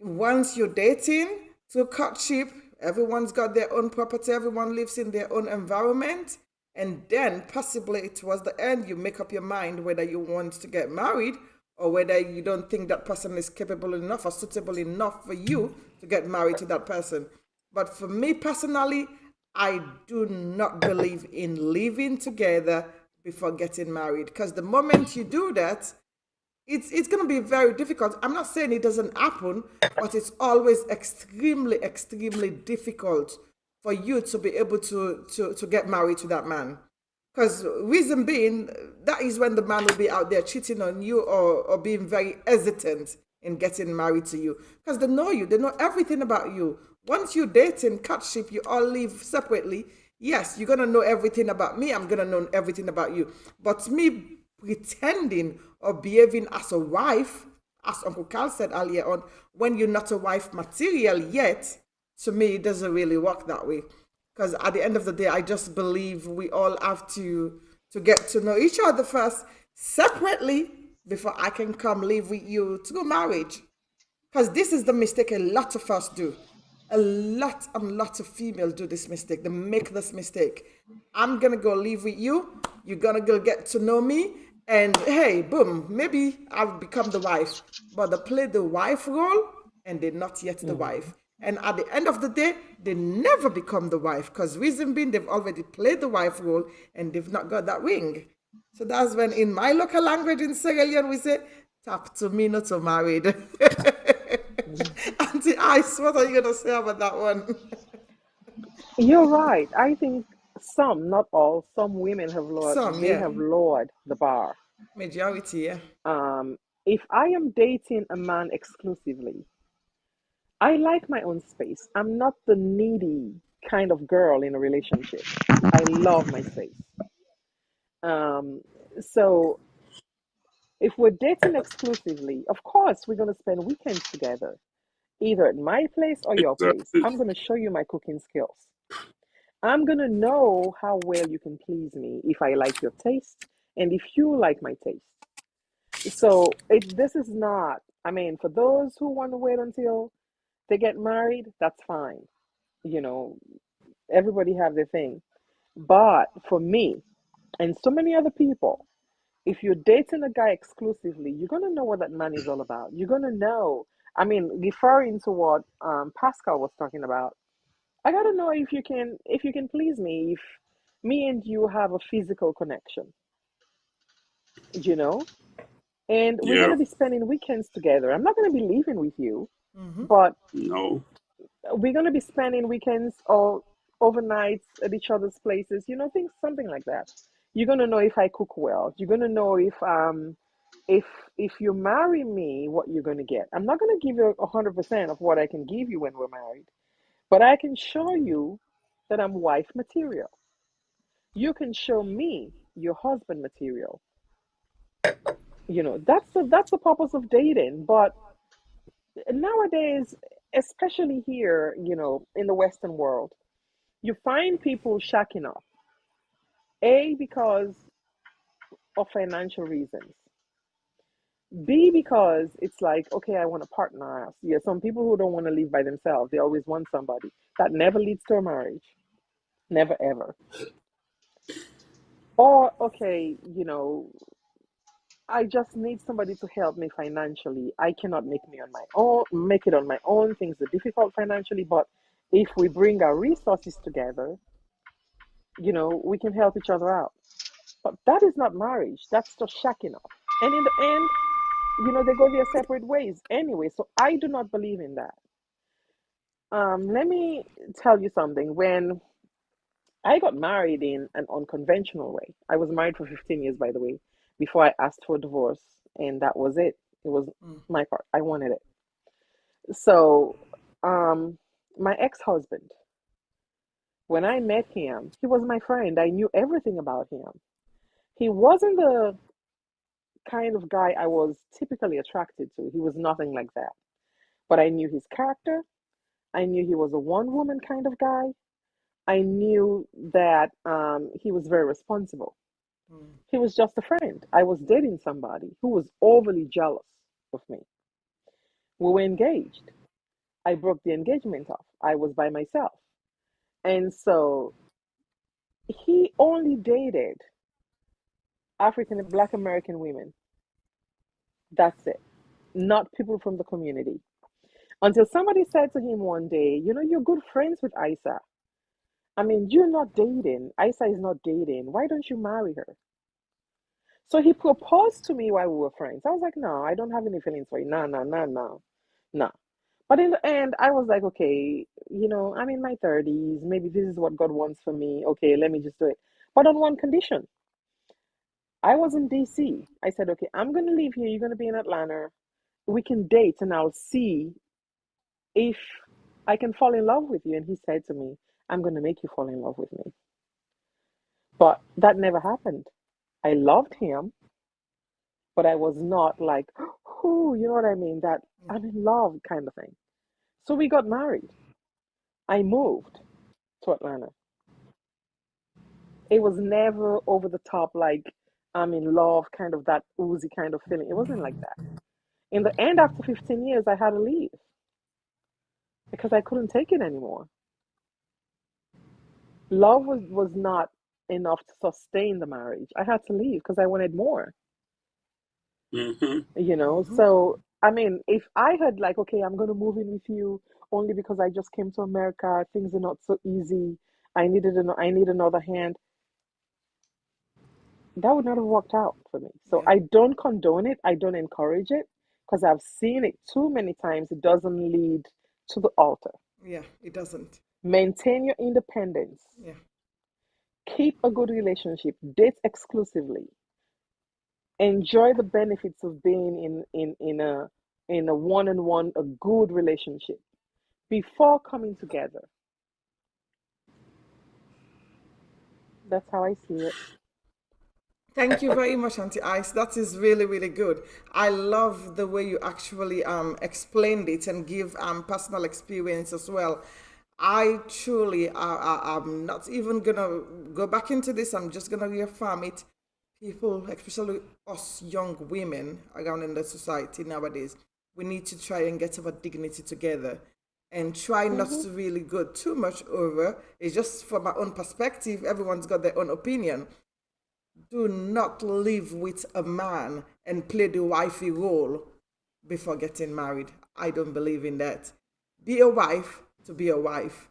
once you're dating to courtship, everyone's got their own property, everyone lives in their own environment, and then possibly towards the end, you make up your mind whether you want to get married or whether you don't think that person is capable enough or suitable enough for you to get married to that person. But for me personally, I do not believe in living together before getting married because the moment you do that, it's going to be very difficult. I'm not saying it doesn't happen, but it's always extremely difficult for you to be able to get married to that man. Because reason being, that is when the man will be out there cheating on you or being very hesitant in getting married to you. Because they know you, they know everything about you. Once you date in courtship, you all live separately. Yes, you're gonna know everything about me. I'm gonna know everything about you. But me pretending or behaving as a wife, as Uncle Carl said earlier on, when you're not a wife material yet, to me, it doesn't really work that way. Because at the end of the day, I just believe we all have to get to know each other first separately before I can come live with you to go marriage. Because this is the mistake a lot of us do. A lot and lots of females do this mistake. They make this mistake. I'm gonna go live with you. You're gonna go get to know me, and hey, boom, maybe I'll become the wife. But they play the wife role, and they're not yet the Mm-hmm. wife. And at the end of the day, they never become the wife because reason being they've already played the wife role and they've not got that ring. So that's when, in my local language in Sierra Leone, we say, "Tap to me, not to married." Auntie Ice, what are you gonna say about that one? You're right. I think some, not all, some women have lowered, Some, they yeah, have lowered the bar. majority, yeah. If I am dating a man exclusively, I like my own space. I'm not the needy kind of girl in a relationship. I love my space. Um, so if we're dating exclusively, of course, we're going to spend weekends together, either at my place or your place. exactly. I'm going to show you my cooking skills. I'm going to know how well you can please me if I like your taste and if you like my taste. So this is not, I mean, for those who want to wait until they get married, that's fine. You know, everybody have their thing. But for me and so many other people, if you're dating a guy exclusively, you're gonna know what that man is all about. You're gonna know. I mean, referring to what Pascal was talking about, I gotta know if you can please me, if me and you have a physical connection, you know, and we're Yeah. gonna be spending weekends together. I'm not gonna be living with you, Mm-hmm. but No. we're gonna be spending weekends or overnights at each other's places, you know, things something like that. You're gonna know if I cook well. You're gonna know if if you marry me, what you're gonna get. I'm not gonna give you 100% of what I can give you when we're married, but I can show you that I'm wife material. You can show me your husband material. That's the purpose of dating. But nowadays, especially here, in the Western world, you find people shacking up. A, because of financial reasons. B, because it's like, okay, I want a partner. Yeah, some people who don't want to live by themselves, they always want somebody. That never leads to a marriage. Never, ever. Or, okay, I just need somebody to help me financially. I cannot make it on my own. Things are difficult financially, but if we bring our resources together, we can help each other out. But that is not marriage. That's just shacking up. And in the end, they go their separate ways anyway. So I do not believe in that. Let me tell you something. When I got married in an unconventional way, I was married for 15 years, by the way, before I asked for a divorce. And that was it. It was my part. I wanted it. So, my ex-husband, when I met him, he was my friend. I knew everything about him. He wasn't the kind of guy I was typically attracted to. He was nothing like that. But I knew his character. I knew he was a one woman kind of guy. I knew that he was very responsible. He was just a friend. I was dating somebody who was overly jealous of me. We were engaged. I broke the engagement off. I was by myself. And so he only dated African and Black American women. That's it. Not people from the community. Until somebody said to him one day, you're good friends with Isa. I mean, you're not dating. Isa is not dating. Why don't you marry her? So he proposed to me while we were friends. I was like, no, I don't have any feelings for you. No, no, no, no, no. But in the end, I was like, okay, I'm in my 30s. Maybe this is what God wants for me. Okay, let me just do it. But on one condition. I was in DC. I said, okay, I'm going to leave here. You're going to be in Atlanta. We can date and I'll see if I can fall in love with you. And he said to me, I'm going to make you fall in love with me. But that never happened. I loved him, but I was not like, oh, you know what I mean? That I'm in love kind of thing. So we got married. I moved to Atlanta. It was never over the top, like I'm in love, kind of that oozy kind of feeling. It wasn't like that. In the end, after 15 years, I had to leave because I couldn't take it anymore. Love was not enough to sustain the marriage. I had to leave because I wanted more. So I mean, if I had like, okay, I'm gonna move in with you only because I just came to America, things are not so easy. I need another hand. That would not have worked out for me. So Yeah. I don't condone it. I don't encourage it because I've seen it too many times. It doesn't lead to the altar. Yeah, it doesn't. Maintain your independence. Yeah. Keep a good relationship. Date exclusively. Enjoy the benefits of being in a one-on-one, a good relationship before coming together. That's how I see it. Thank you very much, Auntie Ice. That is really, really good. I love the way you actually explained it and give personal experience as well. I truly, I'm not even gonna go back into this. I'm just gonna reaffirm it. People, especially us young women around in the society nowadays, we need to try and get our dignity together and try not Mm-hmm. to really go too much over. It's just from my own perspective. Everyone's got their own opinion. Do not live with a man and play the wifey role before getting married. I don't believe in that. Be a wife to be a wife.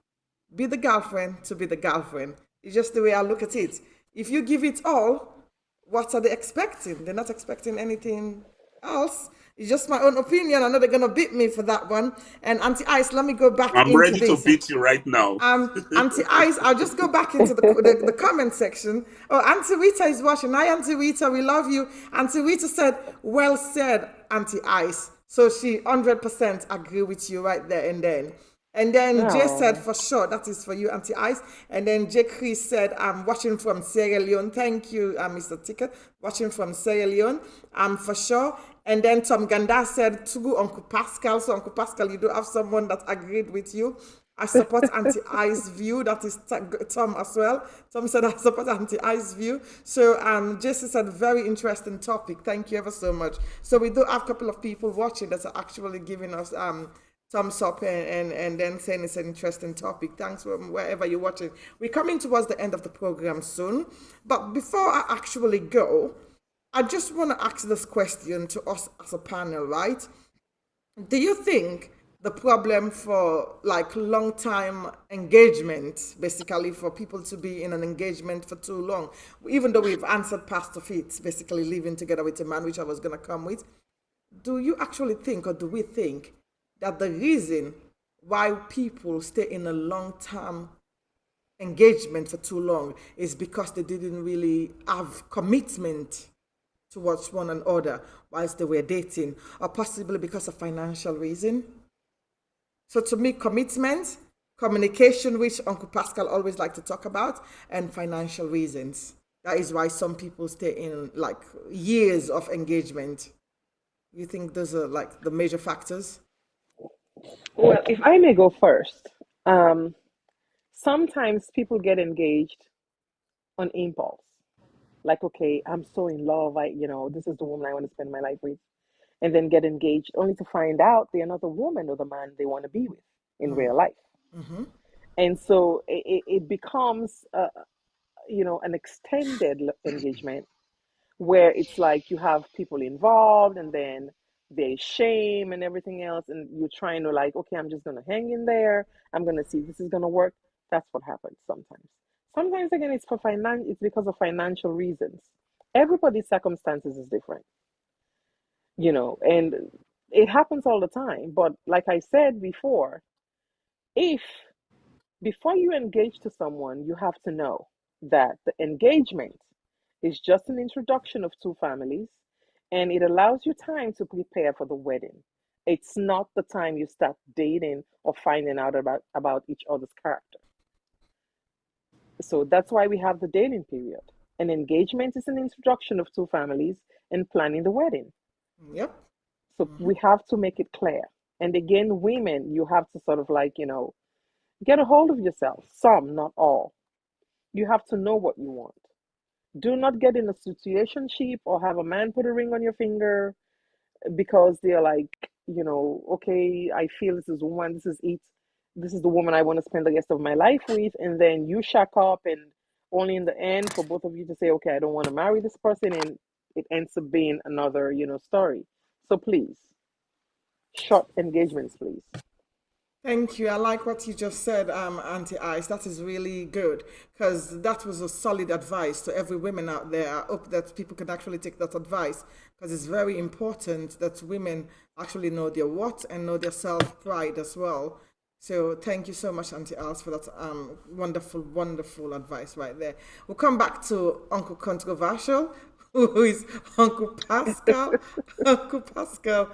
Be the girlfriend to be the girlfriend. It's just the way I look at it. If you give it all, what are they expecting? They're not expecting anything else. It's just my own opinion. I know they're gonna beat me for that one. And Auntie Ice, let me go back I'm into ready to this. beat you right now. Auntie Ice, I'll just go back into the comment section. Oh, Auntie Rita is watching. Hi, Auntie Rita, we love you. Auntie Rita said, well said, Auntie Ice. So she 100% agree with you right there and then. And then Jay said, Oh, for sure, that is for you, Auntie Ice. And then Jay Chris said, I'm watching from Sierra Leone. Thank you, Mr. Ticket. Watching from Sierra Leone, for sure. And then Tom Ganda said, to Uncle Pascal. So, Uncle Pascal, you do have someone that agreed with you. I support Auntie-I's view. That is Tom as well. Tom said, I support Auntie-I's view. So Jesse said, very interesting topic. Thank you ever so much. So we do have a couple of people watching that are actually giving us thumbs up and then saying it's an interesting topic. Thanks from wherever you're watching. We're coming towards the end of the program soon. But before I actually go, I just want to ask this question to us as a panel, right? Do you think the problem for like long time engagement, basically for people to be in an engagement for too long, even though we've answered past of it, basically living together with a man, which I was going to come with, do you actually think, or do we think, that the reason why people stay in a long term engagement for too long is because they didn't really have commitment towards one another whilst they were dating, or possibly because of financial reason? So to me, commitment, communication, which Uncle Pascal always like to talk about, and financial reasons. That is why some people stay in like years of engagement. You think those are like the major factors? well, if I may go first, um, sometimes people get engaged on impulse. Like, okay, I'm so in love. This is the woman I want to spend my life with. And then get engaged only to find out they're not the woman or the man they want to be with in real life. Mm-hmm. And so it becomes, an extended engagement where it's like you have people involved and then there's shame and everything else. And you're trying to like, okay, I'm just going to hang in there. I'm going to see if this is going to work. That's what happens sometimes. Sometimes again, it's because of financial reasons. Everybody's circumstances is different, and it happens all the time. But like I said before, if before you engage to someone, you have to know that the engagement is just an introduction of two families and it allows you time to prepare for the wedding. It's not the time you start dating or finding out about each other's character. So that's why we have the dating period. An engagement is an introduction of two families and planning the wedding. Yep. So we have to make it clear. And again, women, you have to sort of like, get a hold of yourself. Some, not all. You have to know what you want. Do not get in a situationship or have a man put a ring on your finger because they're like, okay, I feel this is woman, this is it. This is the woman I want to spend the rest of my life with. And then you shack up and only in the end for both of you to say, okay, I don't want to marry this person. And it ends up being another, story. So please, short engagements, please. Thank you. I like what you just said, Auntie Ice. That is really good because that was a solid advice to every woman out there. I hope that people can actually take that advice because it's very important that women actually know their what and know their self pride as well. So thank you so much, Auntie Alice, for that wonderful, wonderful advice right there. We'll come back to Uncle Controversial, who is Uncle Pascal. Uncle Pascal,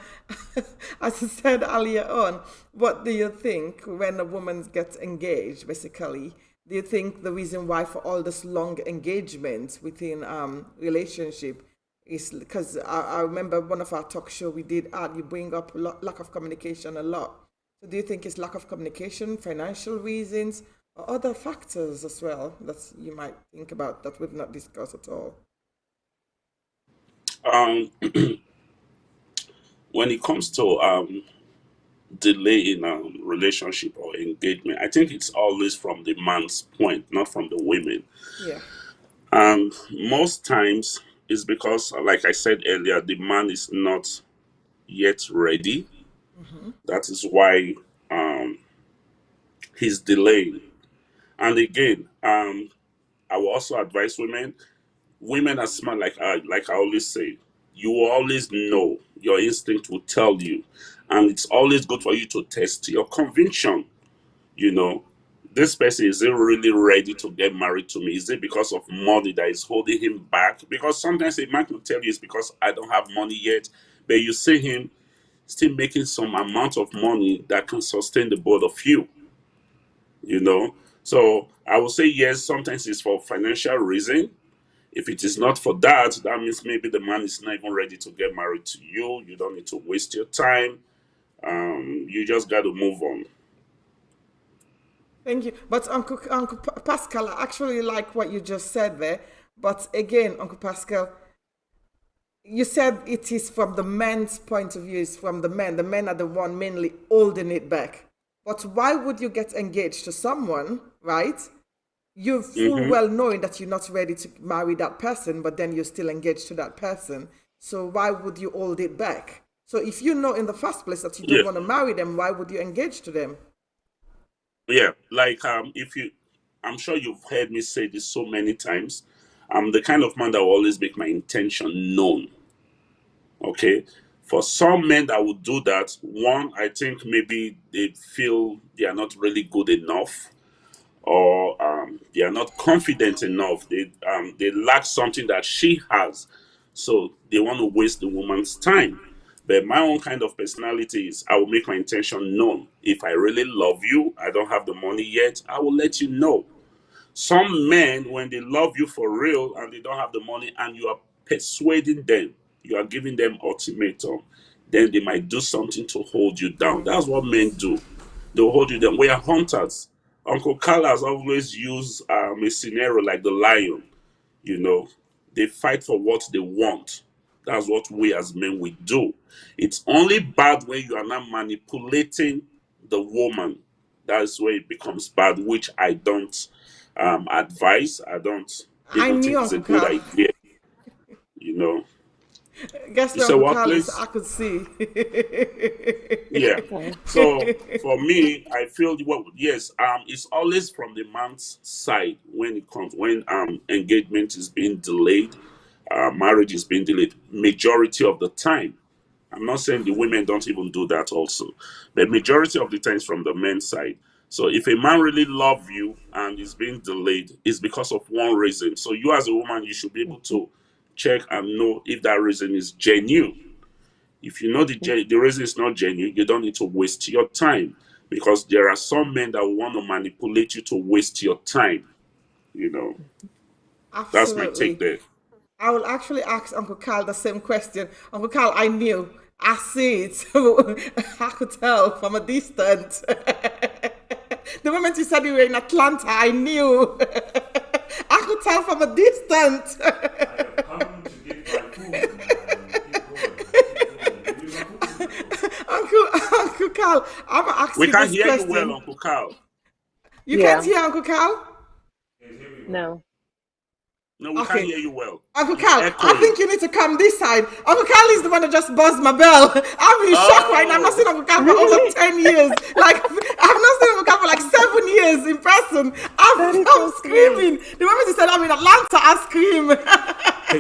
as I said earlier on, what do you think when a woman gets engaged, basically? Do you think the reason why for all this long engagement within relationship is because I remember one of our talk show we did, you bring up lack of communication a lot. So do you think it's lack of communication, financial reasons, or other factors as well that you might think about that we've not discussed at all? Um, when it comes to delay in a relationship or engagement, I think it's always from the man's point, not from the women. Yeah. And most times it's because, like I said earlier, the man is not yet ready. Mm-hmm. That is why um, he's delaying. And again, I will also advise women are smart, like I always say. You will always know. Your instinct will tell you, and it's always good for you to test your conviction. You know, this person, is it really ready to get married to me? Is it because of money that is holding him back? Because sometimes a man will tell you it's because I don't have money yet, but you see him still making some amount of money that can sustain the both of you. you know. So I will say yes, sometimes it's for financial reason. If it is not for that, that means maybe the man is not even ready to get married to you. You don't need to waste your time. You just got to move on. Thank you. But Uncle Pascal, I actually like what you just said there. But again, Uncle Pascal, you said it is from the man's point of view, it's from the men. The men are the one mainly holding it back. But why would you get engaged to someone, right? You full Hmm. well knowing that you're not ready to marry that person, but then you're still engaged to that person. So why would you hold it back? So if you know in the first place that you don't Yeah, want to marry them, why would you engage to them? yeah. Like if you, I'm sure you've heard me say this so many times. I'm the kind of man that will always make my intention known. Okay. For some men that would do that, one, I think maybe they feel they are not really good enough, or they are not confident enough. They lack something that she has, so they want to waste the woman's time. But my own kind of personality is I will make my intention known. If I really love you, I don't have the money yet, I will let you know. Some men, when they love you for real and they don't have the money, and you are persuading them, you are giving them ultimatum, then they might do something to hold you down. That's what men do. They'll hold you down. We are hunters. Uncle Carl has always used a scenario like the lion. You know, they fight for what they want. That's what we as men we do. It's only bad when you are not manipulating the woman. That's where it becomes bad, which I don't advise. I don't I even knew think it's a Uncle good Carl. idea. You know, Guess you where say Uncle what, Carl is? please? I could see. Yeah. Okay. So for me, I feel well, yes, it's always from the man's side when it comes when engagement is being delayed, marriage is being delayed. Majority of the time. I'm not saying the women don't even do that also, but majority of the times from the men's side. So if a man really love you and is being delayed, it's because of one reason. So you as a woman, you should be able to check and know if that reason is genuine. If you know the reason is not genuine, you don't need to waste your time, because there are some men that want to manipulate you to waste your time. You know, that's my take Absolutely. there. I will actually ask Uncle Carl the same question. Uncle Carl, I knew. I see it. I could tell from a distance. The moment you said you were in Atlanta, I knew. I could tell from a distance. I have come to get my food. Keep going. Keep going. Give me my food. Uncle Carl, I'm gonna ask We you can this hear you well, question. Uncle Carl. You can't Yeah. hear Uncle Carl? Can't hear me well. No. No, we can't Okay. hear you well. Uncle It's Carl, I echoing. think you need to come this side. Uncle Carl is the one that just buzzed my bell. I'm in shock right now. I've not seen Oh, Uncle Carl for over Really? 10 years. Like, I've not seen Uncle Carl for like 7 years in person. That is I'm so sweet. screaming. The moment you said I'm in Atlanta, I scream.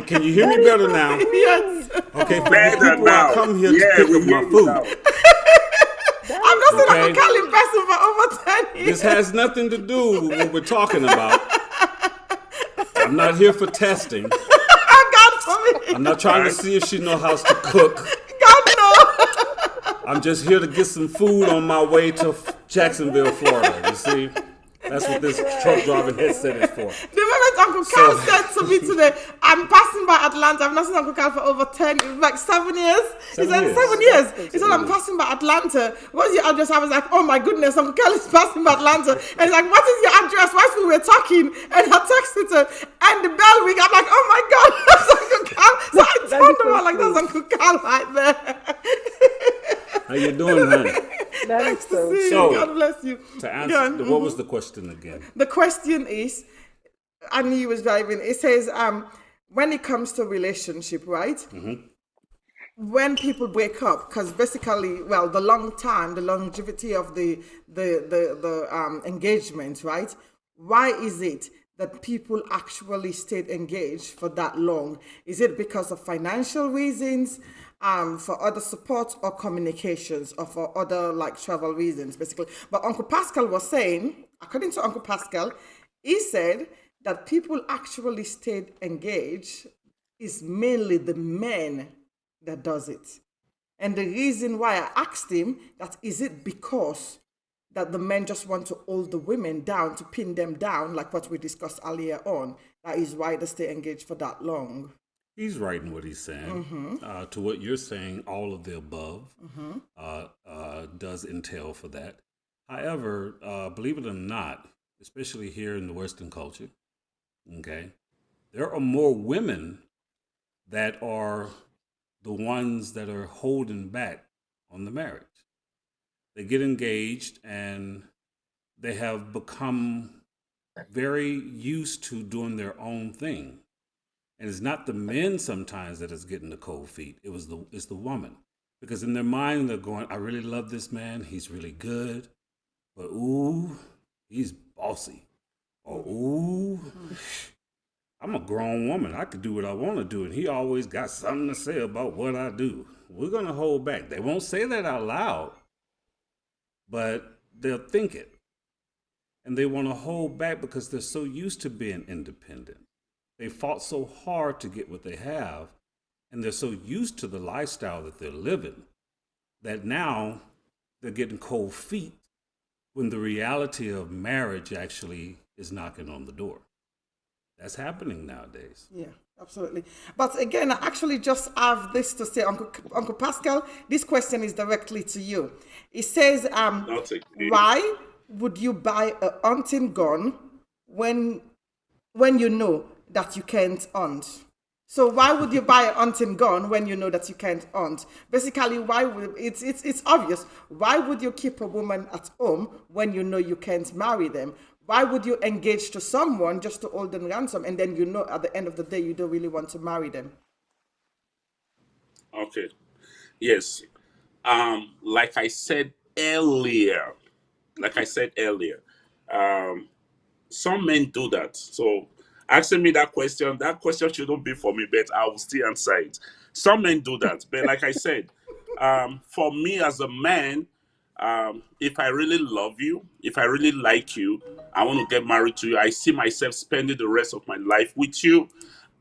Can you hear me That is better so now? Yes. sweet. Okay, for you better people, I Oh, now. come here to Yeah, pick we up hear my you food. now. that I've is not so seen Uncle Okay? Carl in sweet. person for over 10 years. This has nothing to do with what we're talking about. I'm not here for testing. God forbid. I'm not trying to Right? see if she knows how to cook. God no. I'm just here to get some food on my way to Jacksonville, Florida. You see? That's what this truck driving headset is for. The moment Uncle Carl said to me today, I'm passing by Atlanta. I've not seen Uncle Carl for over 10, like 7 years. He 7 said, years. 7 years. That's He so said, I'm years. passing by Atlanta. What's your address? I was like, oh my goodness, Uncle Carl is passing by Atlanta. And he's like, what is your address? Whilst we were talking, and I texted her, and the bell ring. I'm like, oh my God, that's Uncle Carl. So I That turned is so around like, that's sweet. Uncle Carl right there. How you doing, honey? That is Nice to so see you. So, sweet. God bless you. To Go answer, on. what was the question again? The question is, I knew you was driving. It says, when it comes to relationship, right? When people break up, because basically, well, the long time, the longevity of the engagement, right? Why is it that people actually stayed engaged for that long? Is it because of financial reasons, for other support or communications, or for other like travel reasons, basically? But Uncle Pascal was saying, according to Uncle Pascal, he said that people actually stayed engaged is mainly the men that does it. And the reason why I asked him that is it because that the men just want to hold the women down, to pin them down, like what we discussed earlier on. That is why they stay engaged for that long. He's right in what he's saying. To what you're saying, all of the above does entail for that. However, believe it or not, especially here in the Western culture, okay, there are more women that are the ones that are holding back on the marriage. They get engaged and they have become very used to doing their own thing. And it's not the men sometimes that is getting the cold feet. It's the woman. Because in their mind they're going, I really love this man, he's really good. But ooh, he's bossy. Or ooh, I'm a grown woman. I could do what I want to do, and he always got something to say about what I do. We're gonna hold back. They won't say that out loud, but they'll think it. And they want to hold back because they're so used to being independent. They fought so hard to get what they have, and they're so used to the lifestyle that they're living that now they're getting cold feet when the reality of marriage actually is knocking on the door. That's happening nowadays. Yeah, absolutely. But again, I actually just have this to say, Uncle Pascal, this question is directly to you. It says, Not again. why would you buy a hunting gun when you know that you can't hunt? So why would you buy a hunting gun when you know that you can't hunt? Basically, why would it's obvious. Why would you keep a woman at home when you know you can't marry them? Why would you engage to someone just to hold them ransom, and then you know at the end of the day you don't really want to marry them? Okay. Yes. Like I said earlier, like I said earlier, um, some men do that. So asking me that question shouldn't be for me, but I will still answer it. Some men do that. But like I said, for me as a man, if I really love you, if I really like you, I want to get married to you. I see myself spending the rest of my life with you.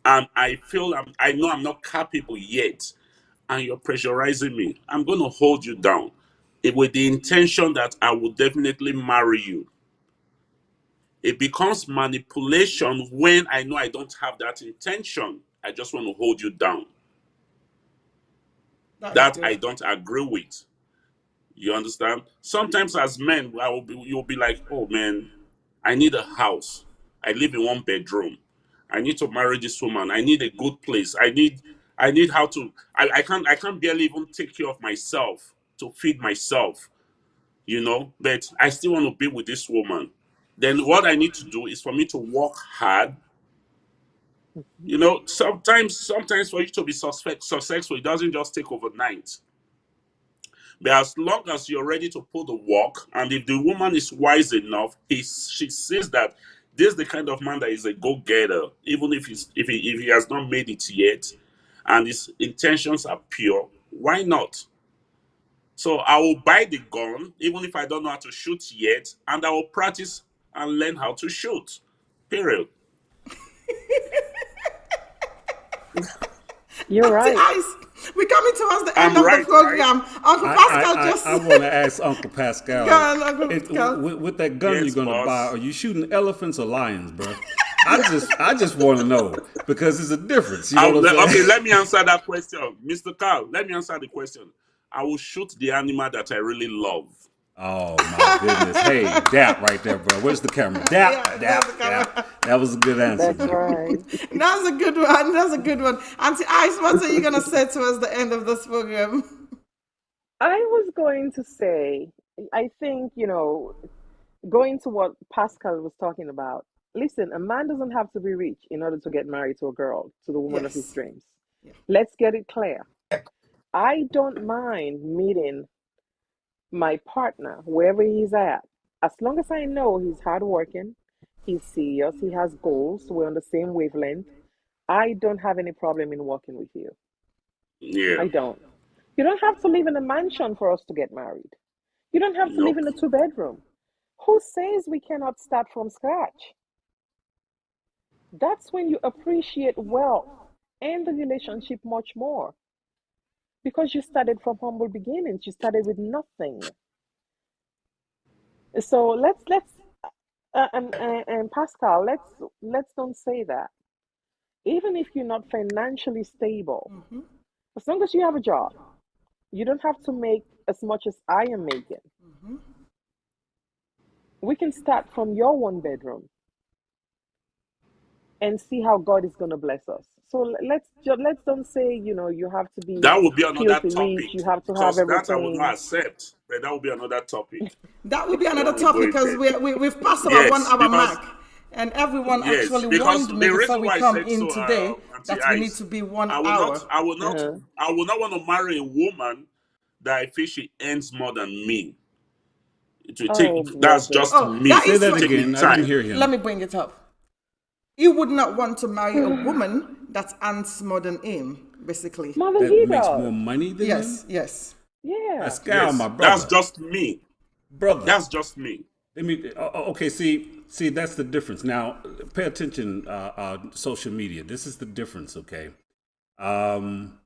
And I know I'm not capable yet. And you're pressurizing me. I'm going to hold you down with the intention that I will definitely marry you. It becomes manipulation when I know I don't have that intention. I just want to hold you down. That is That I good. don't agree with. You understand? Sometimes as men, you'll be like, oh man, I need a house. I live in one bedroom. I need to marry this woman. I need a good place. I need how to I can't barely even take care of myself to feed myself, but I still want to be with this woman. Then what I need to do is for me to work hard. Sometimes for you to be successful, it doesn't just take overnight. But as long as you're ready to put the work, and if the woman is wise enough, she sees that this is the kind of man that is a go-getter, even if he has not made it yet, and his intentions are pure. Why not? So I will buy the gun, even if I don't know how to shoot yet, and I will practice and learn how to shoot. Period. You're Auntie right. Ice, we're coming towards the end I'm of the right, right? program. Uncle Pascal just I want to ask Uncle go Pascal, on, Uncle Pascal. with that gun you're Yes, gonna buy, boss. are you shooting elephants or lions, bro? I just want to know because there's a difference. You know what I'm Okay, saying? let me answer that question, Mr. Carl. Let me answer the question. I will shoot the animal that I really love. Oh my goodness! Hey, dap right there, bro. Where's the camera? Yeah, Dap, there's the dap, camera. dap. That was a good answer, That's man. right. That's a good one. That's a good one. Auntie Ice, what are you gonna say towards the end of this program? I was going to say, I think, going to what Pascal was talking about. Listen, a man doesn't have to be rich in order to get married to a girl, to the woman of his Yes. dreams. Yeah. Let's get it clear. I don't mind meeting my partner wherever he's at, as long as I know he's hardworking, he's serious, he has goals, we're on the same wavelength. I don't have any problem in working with you. Yeah. I don't. You don't have to live in a mansion for us to get married. You don't have to live Nope. in a two-bedroom. Who says we cannot start from scratch? That's when you appreciate wealth and the relationship much more because you started from humble beginnings. You started with nothing. So let's and Pascal, let's don't say that. Even if you're not financially stable, as long as you have a job, you don't have to make as much as I am making. We can start from your one bedroom and see how God is going to bless us. So let's don't say, you have to be That would be another filthy rich, topic you have to have because that I will not everything. accept. But that will be another topic. That will be I don't another want to go topic in because there. we've passed our one Yes, hour because mark. And everyone yes, actually because warned me the before reason we why I come said in so, today Auntie that we need Ice, to be 1 hour. Uh-huh. I will not want to marry a woman that I feel she earns more than me. It will Oh, take. That's brother. just Oh, that me. Say is It that will what, take me again. I didn't time. hear let him. me bring it up. You would not want to marry a woman that earns more than him, basically. Mother, That he makes more does. money than Yes, him. yes. Yeah. Pascal, my Yes, that's brother, just me. brother. That's just me. Let me. Okay, see, that's the difference. Now, pay attention. Social media. This is the difference. Okay. Um,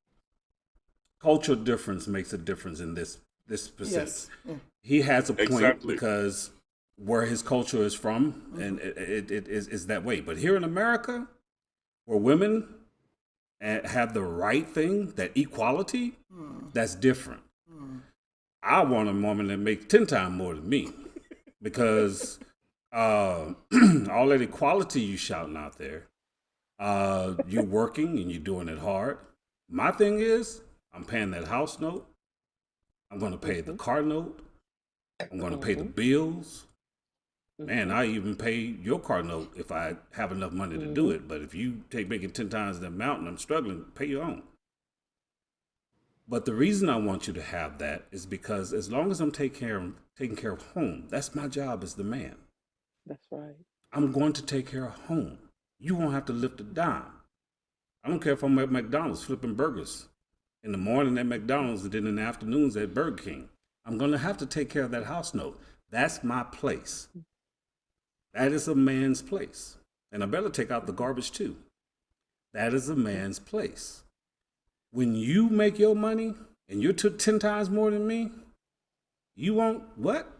Cultural difference makes a difference in this percent. Yes. Yeah. He has a point Exactly. because where his culture is from, and it is that way. But here in America, where women have the right thing, that equality, that's different. I want a woman that makes 10 times more than me because all that equality you shouting out there, you're working and you're doing it hard. My thing is, I'm paying that house note. I'm going to pay the Mm-hmm. car note. I'm going to pay the Mm-hmm. bills. Man, Mm-hmm. I even pay your car note if I have enough money to do Mm-hmm. it. But if you take making 10 times the amount and I'm struggling, pay your own. But the reason I want you to have that is because as long as I'm taking care of home, that's my job as the man. That's right. I'm going to take care of home. You won't have to lift a dime. I don't care if I'm at McDonald's flipping burgers in the morning at McDonald's and then in the afternoons at Burger King. I'm going to have to take care of that house note. That's my place. That is a man's place. And I better take out the garbage too. That is a man's place. When you make your money and you're 10 times more than me, you want what?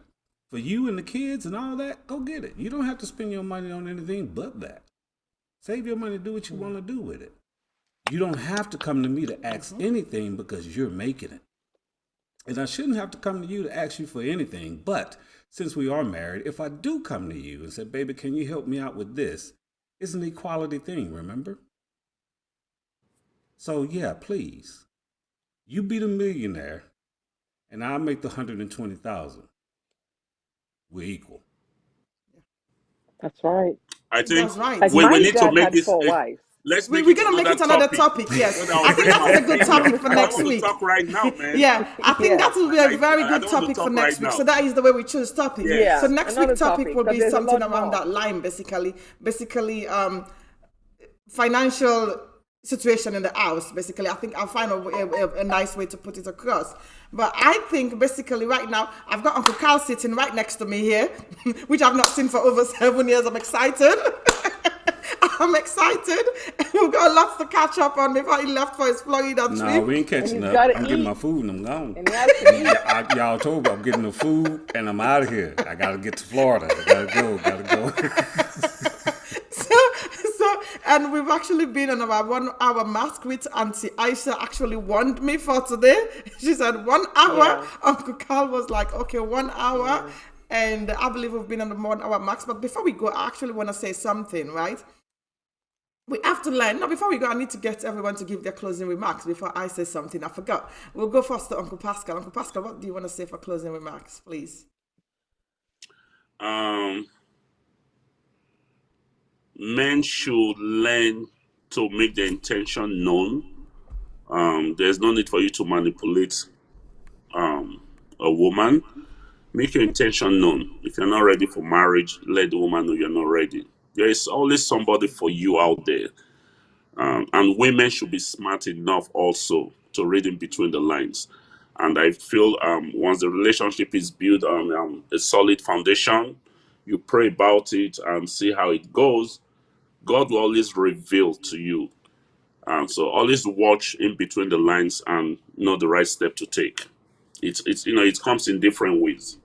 For you and the kids and all that? Go get it. You don't have to spend your money on anything but that. Save your money, do what you want to do with it. You don't have to come to me to ask anything because you're making it. And I shouldn't have to come to you to ask you for anything. But since we are married, if I do come to you and say, baby, can you help me out with this? It's an equality thing, remember? So yeah, please. You be the millionaire and I'll make the 120,000. We're equal. That's right. I think That's right. Like we my need to dad make had this. four wives. Let's make We're it going to make another it another topic topic, yes. so that I'll I think bring that my is a good opinion. topic for I don't next want to week. talk right now, man. Yeah, I think Yeah. that will be a very I good don't want to topic for talk next right week. now. So that is the way we choose topic. So Yeah. Yes. next Another week topic topic will because be there's a something lot around more. that line, basically financial situation in the house. Basically, I think I'll find a nice way to put it across. But I think basically right now I've got Uncle Carl sitting right next to me here, which I've not seen for over 7 years. I'm excited. I'm excited. We've got lots to catch up on before he left for his Florida No, trip. we ain't And catching he's up. got to I'm getting my eat. food and I'm gone. And he has to eat. Y'all told me I'm getting the food and I'm out of here. I gotta get to Florida. I gotta go. So, and we've actually been on our 1 hour mask, which Auntie Aisha actually warned me for today. She said 1 hour. Yeah. Uncle Carl was like, okay, 1 hour. Yeah. And I believe we've been on the 1 hour max. But before we go, I actually want to say something, right? We have to learn. No, before we go, I need to get everyone to give their closing remarks before I say something. I forgot. We'll go first to Uncle Pascal. Uncle Pascal, what do you want to say for closing remarks, please? Men should learn to make their intention known. There's no need for you to manipulate a woman. Make your intention known. If you're not ready for marriage, let the woman know you're not ready. There is always somebody for you out there. And women should be smart enough also to read in between the lines. And I feel once the relationship is built on a solid foundation, you pray about it and see how it goes. God will always reveal to you. And so always watch in between the lines and know the right step to take. It comes in different ways.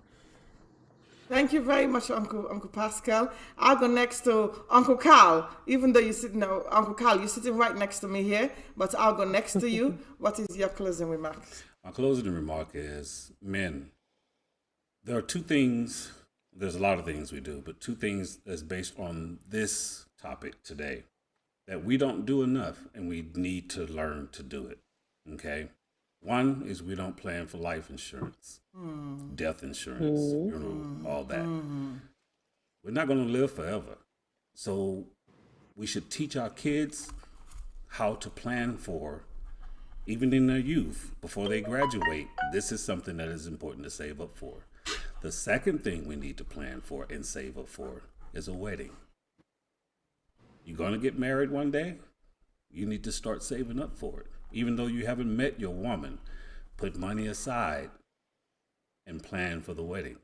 Thank you very much, Uncle Pascal. I'll go next to Uncle Carl. Even though you're sitting now, Uncle Carl, you're sitting right next to me here, but I'll go next to you. What is your closing remarks? My closing remark is men, there are two things, there's a lot of things we do, but two things that's based on this topic today that we don't do enough and we need to learn to do it. Okay? One is we don't plan for life insurance, death insurance, all that. We're not going to live forever. So we should teach our kids how to plan for, even in their youth, before they graduate. This is something that is important to save up for. The second thing we need to plan for and save up for is a wedding. You're going to get married one day, you need to start saving up for it. Even though you haven't met your woman, put money aside and plan for the wedding.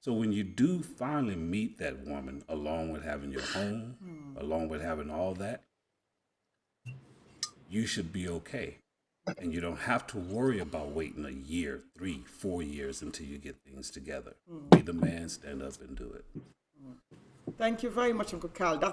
So when you do finally meet that woman, along with having your home, along with having all that, you should be okay. And you don't have to worry about waiting a year, 3, 4 years until you get things together. Be the man, stand up and do it. Thank you very much, Uncle Carl.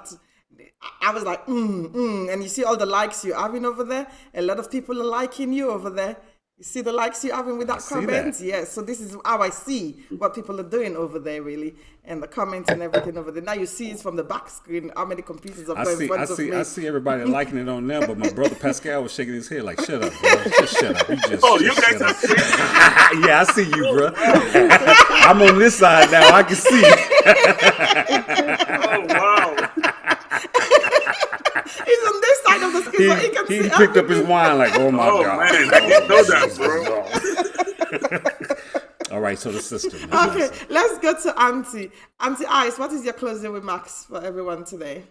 I was like, and you see all the likes you're having over there? A lot of people are liking you over there. You see the likes you're having with that comment? Yes, so this is how I see what people are doing over there, really, and the comments and everything over there. Now you see it's from the back screen, how many computers are going in front of me. I see everybody liking it on there, but my brother Pascal was shaking his head like, shut up, bro. Just shut up. You guys are seeing? Yeah, I see you, bro. I'm on this side now. I can see. Oh, wow. He's on this side of the screen, so he can see. He picked up his wine like, oh my God. Oh, man, I didn't know that, bro. All right, so the system. Okay, let's go to Auntie. Auntie Ice, what is your closing remarks for everyone today?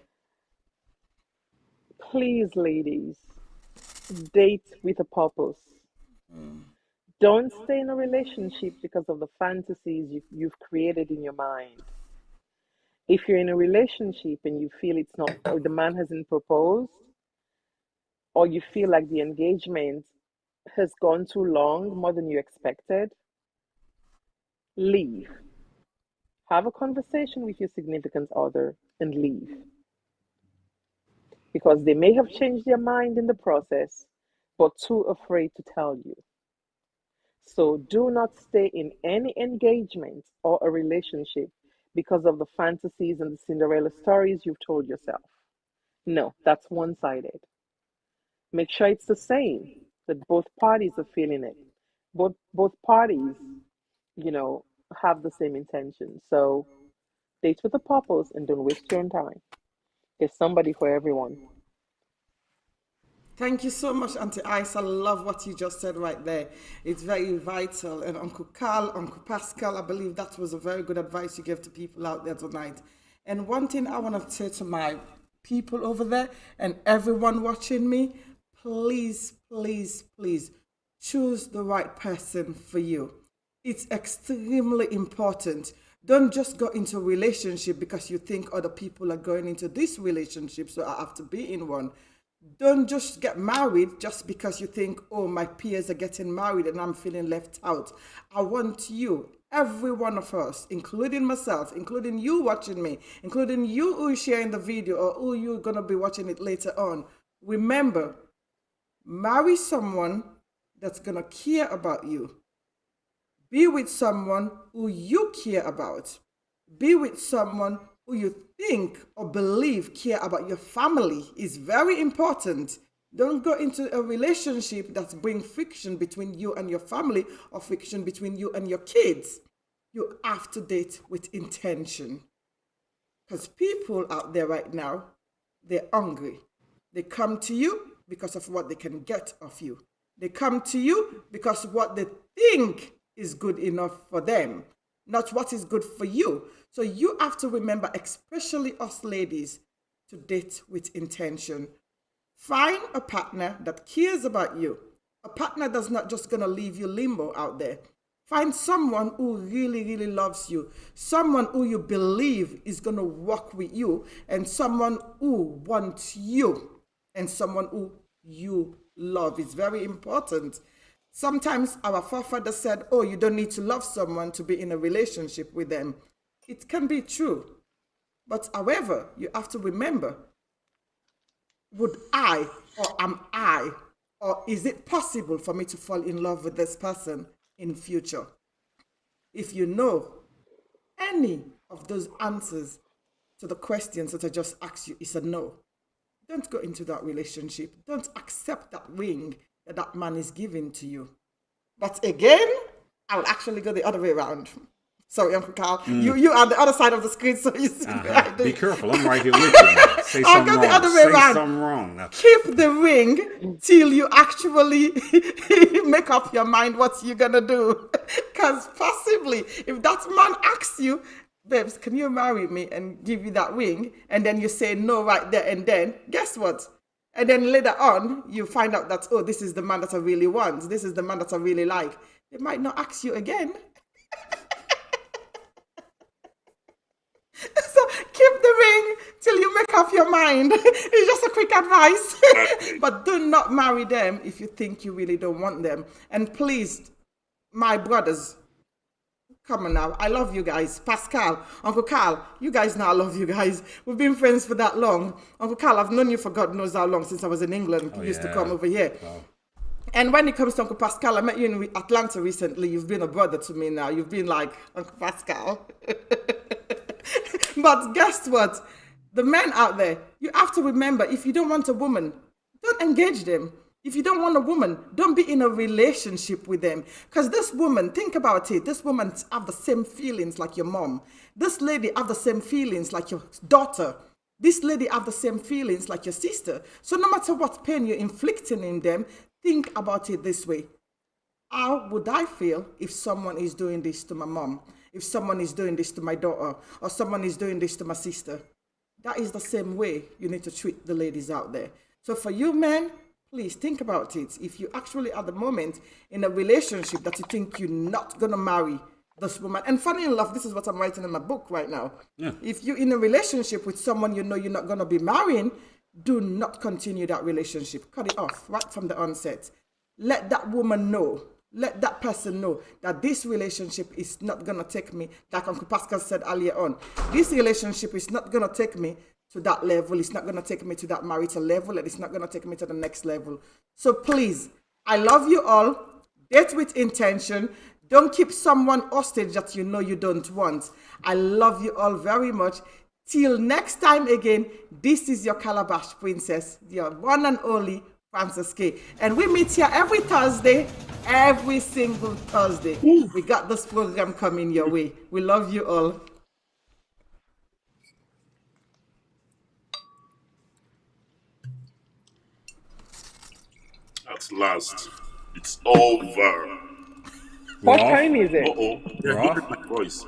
Please, ladies, date with a purpose. Don't stay in a relationship because of the fantasies you've created in your mind. If you're in a relationship and you feel it's not, or the man hasn't proposed, or you feel like the engagement has gone too long, more than you expected, leave. Have a conversation with your significant other and leave. Because they may have changed their mind in the process, but too afraid to tell you. So do not stay in any engagement or a relationship because of the fantasies and the Cinderella stories you've told yourself. No, that's one-sided. Make sure it's the same, that both parties are feeling it. Both parties, have the same intention. So date with a purpose and don't waste your own time. There's somebody for everyone. Thank you so much, Auntie Ice. I love what you just said right there. It's very vital. And Uncle Carl, Uncle Pascal, I believe that was a very good advice you gave to people out there tonight. And one thing I want to say to my people over there and everyone watching me, please, please, please choose the right person for you. It's extremely important. Don't just go into a relationship because you think other people are going into this relationship, so I have to be in one. Don't just get married just because you think, oh, my peers are getting married and I'm feeling left out. I want you, every one of us, including myself, including you watching me, including you who is sharing the video or who you're going to be watching it later on. Remember, marry someone that's going to care about you. Be with someone who you care about. Be with someone who you think or believe care about your family. Is very important. Don't go into a relationship that's bring friction between you and your family or friction between you and your kids. You have to date with intention. Because people out there right now, they're hungry. They come to you because of what they can get of you. They come to you because of what they think is good enough for them, not what is good for you. So you have to remember, especially us ladies, to date with intention. Find a partner that cares about you. A partner that's not just going to leave you limbo out there. Find someone who really, really loves you. Someone who you believe is going to work with you. And someone who wants you. And someone who you love. It's very important. Sometimes our forefathers said, oh, you don't need to love someone to be in a relationship with them. it can be true. But however, you have to remember, would I, or am I, or is it possible for me to fall in love with this person in future? If you know any of those answers to the questions that I just asked you is a no, don't go into that relationship. Don't accept that ring that that man is giving to you. But again, I would actually go the other way around. Sorry, Uncle Carl. You are the other side of the screen, so you see what I do. Be careful. I'm right here with you. Now. Say I'll something go the wrong. other way Say around. something wrong. Now. Keep the ring till you actually make up your mind what you're going to do. Because possibly, if that man asks you, babes, can you marry me, and give you that ring, and then you say no right there and then, guess what? And then later on, you find out that, oh, this is the man that I really want. This is the man that I really like. They might not ask you again. So keep the ring till you make up your mind. It's just a quick advice. But do not marry them if you think you really don't want them. And please, my brothers, come on now. I love you guys. Pascal, Uncle Carl, you guys know I love you guys. We've been friends for that long. Uncle Carl, I've known you for God knows how long, since I was in England. You used to come over here. Wow. And when it comes to Uncle Pascal, I met you in Atlanta recently. You've been a brother to me now. You've been like Uncle Pascal. But guess what? The men out there, you have to remember, if you don't want a woman, don't engage them. If you don't want a woman, don't be in a relationship with them. Because this woman, think about it, this woman have the same feelings like your mom. This lady have the same feelings like your daughter. This lady have the same feelings like your sister. So no matter what pain you're inflicting in them, think about it this way. How would I feel if someone is doing this to my mom? If someone is doing this to my daughter, or someone is doing this to my sister? That is the same way you need to treat the ladies out there. So for you men, please think about it. If you actually at the moment in a relationship that you think you're not going to marry this woman, and funny enough, this is what I'm writing in my book right now. Yeah. If you're in a relationship with someone you know you're not going to be marrying, do not continue that relationship. Cut it off right from the onset. Let that woman know. Let that person know that this relationship is not going to take me, like Uncle Pascal said earlier on, this relationship is not going to take me to that level. It's not going to take me to that marital level, and it's not going to take me to the next level. So please, I love you all. Date with intention. Don't keep someone hostage that you know you don't want. I love you all very much. Till next time again, this is your Calabash Princess, your one and only Frances K. And we meet here every Thursday, every single Thursday. We got this program coming your way. We love you all. At last, it's over. What time is it? Uh-oh, they're hearing my voice.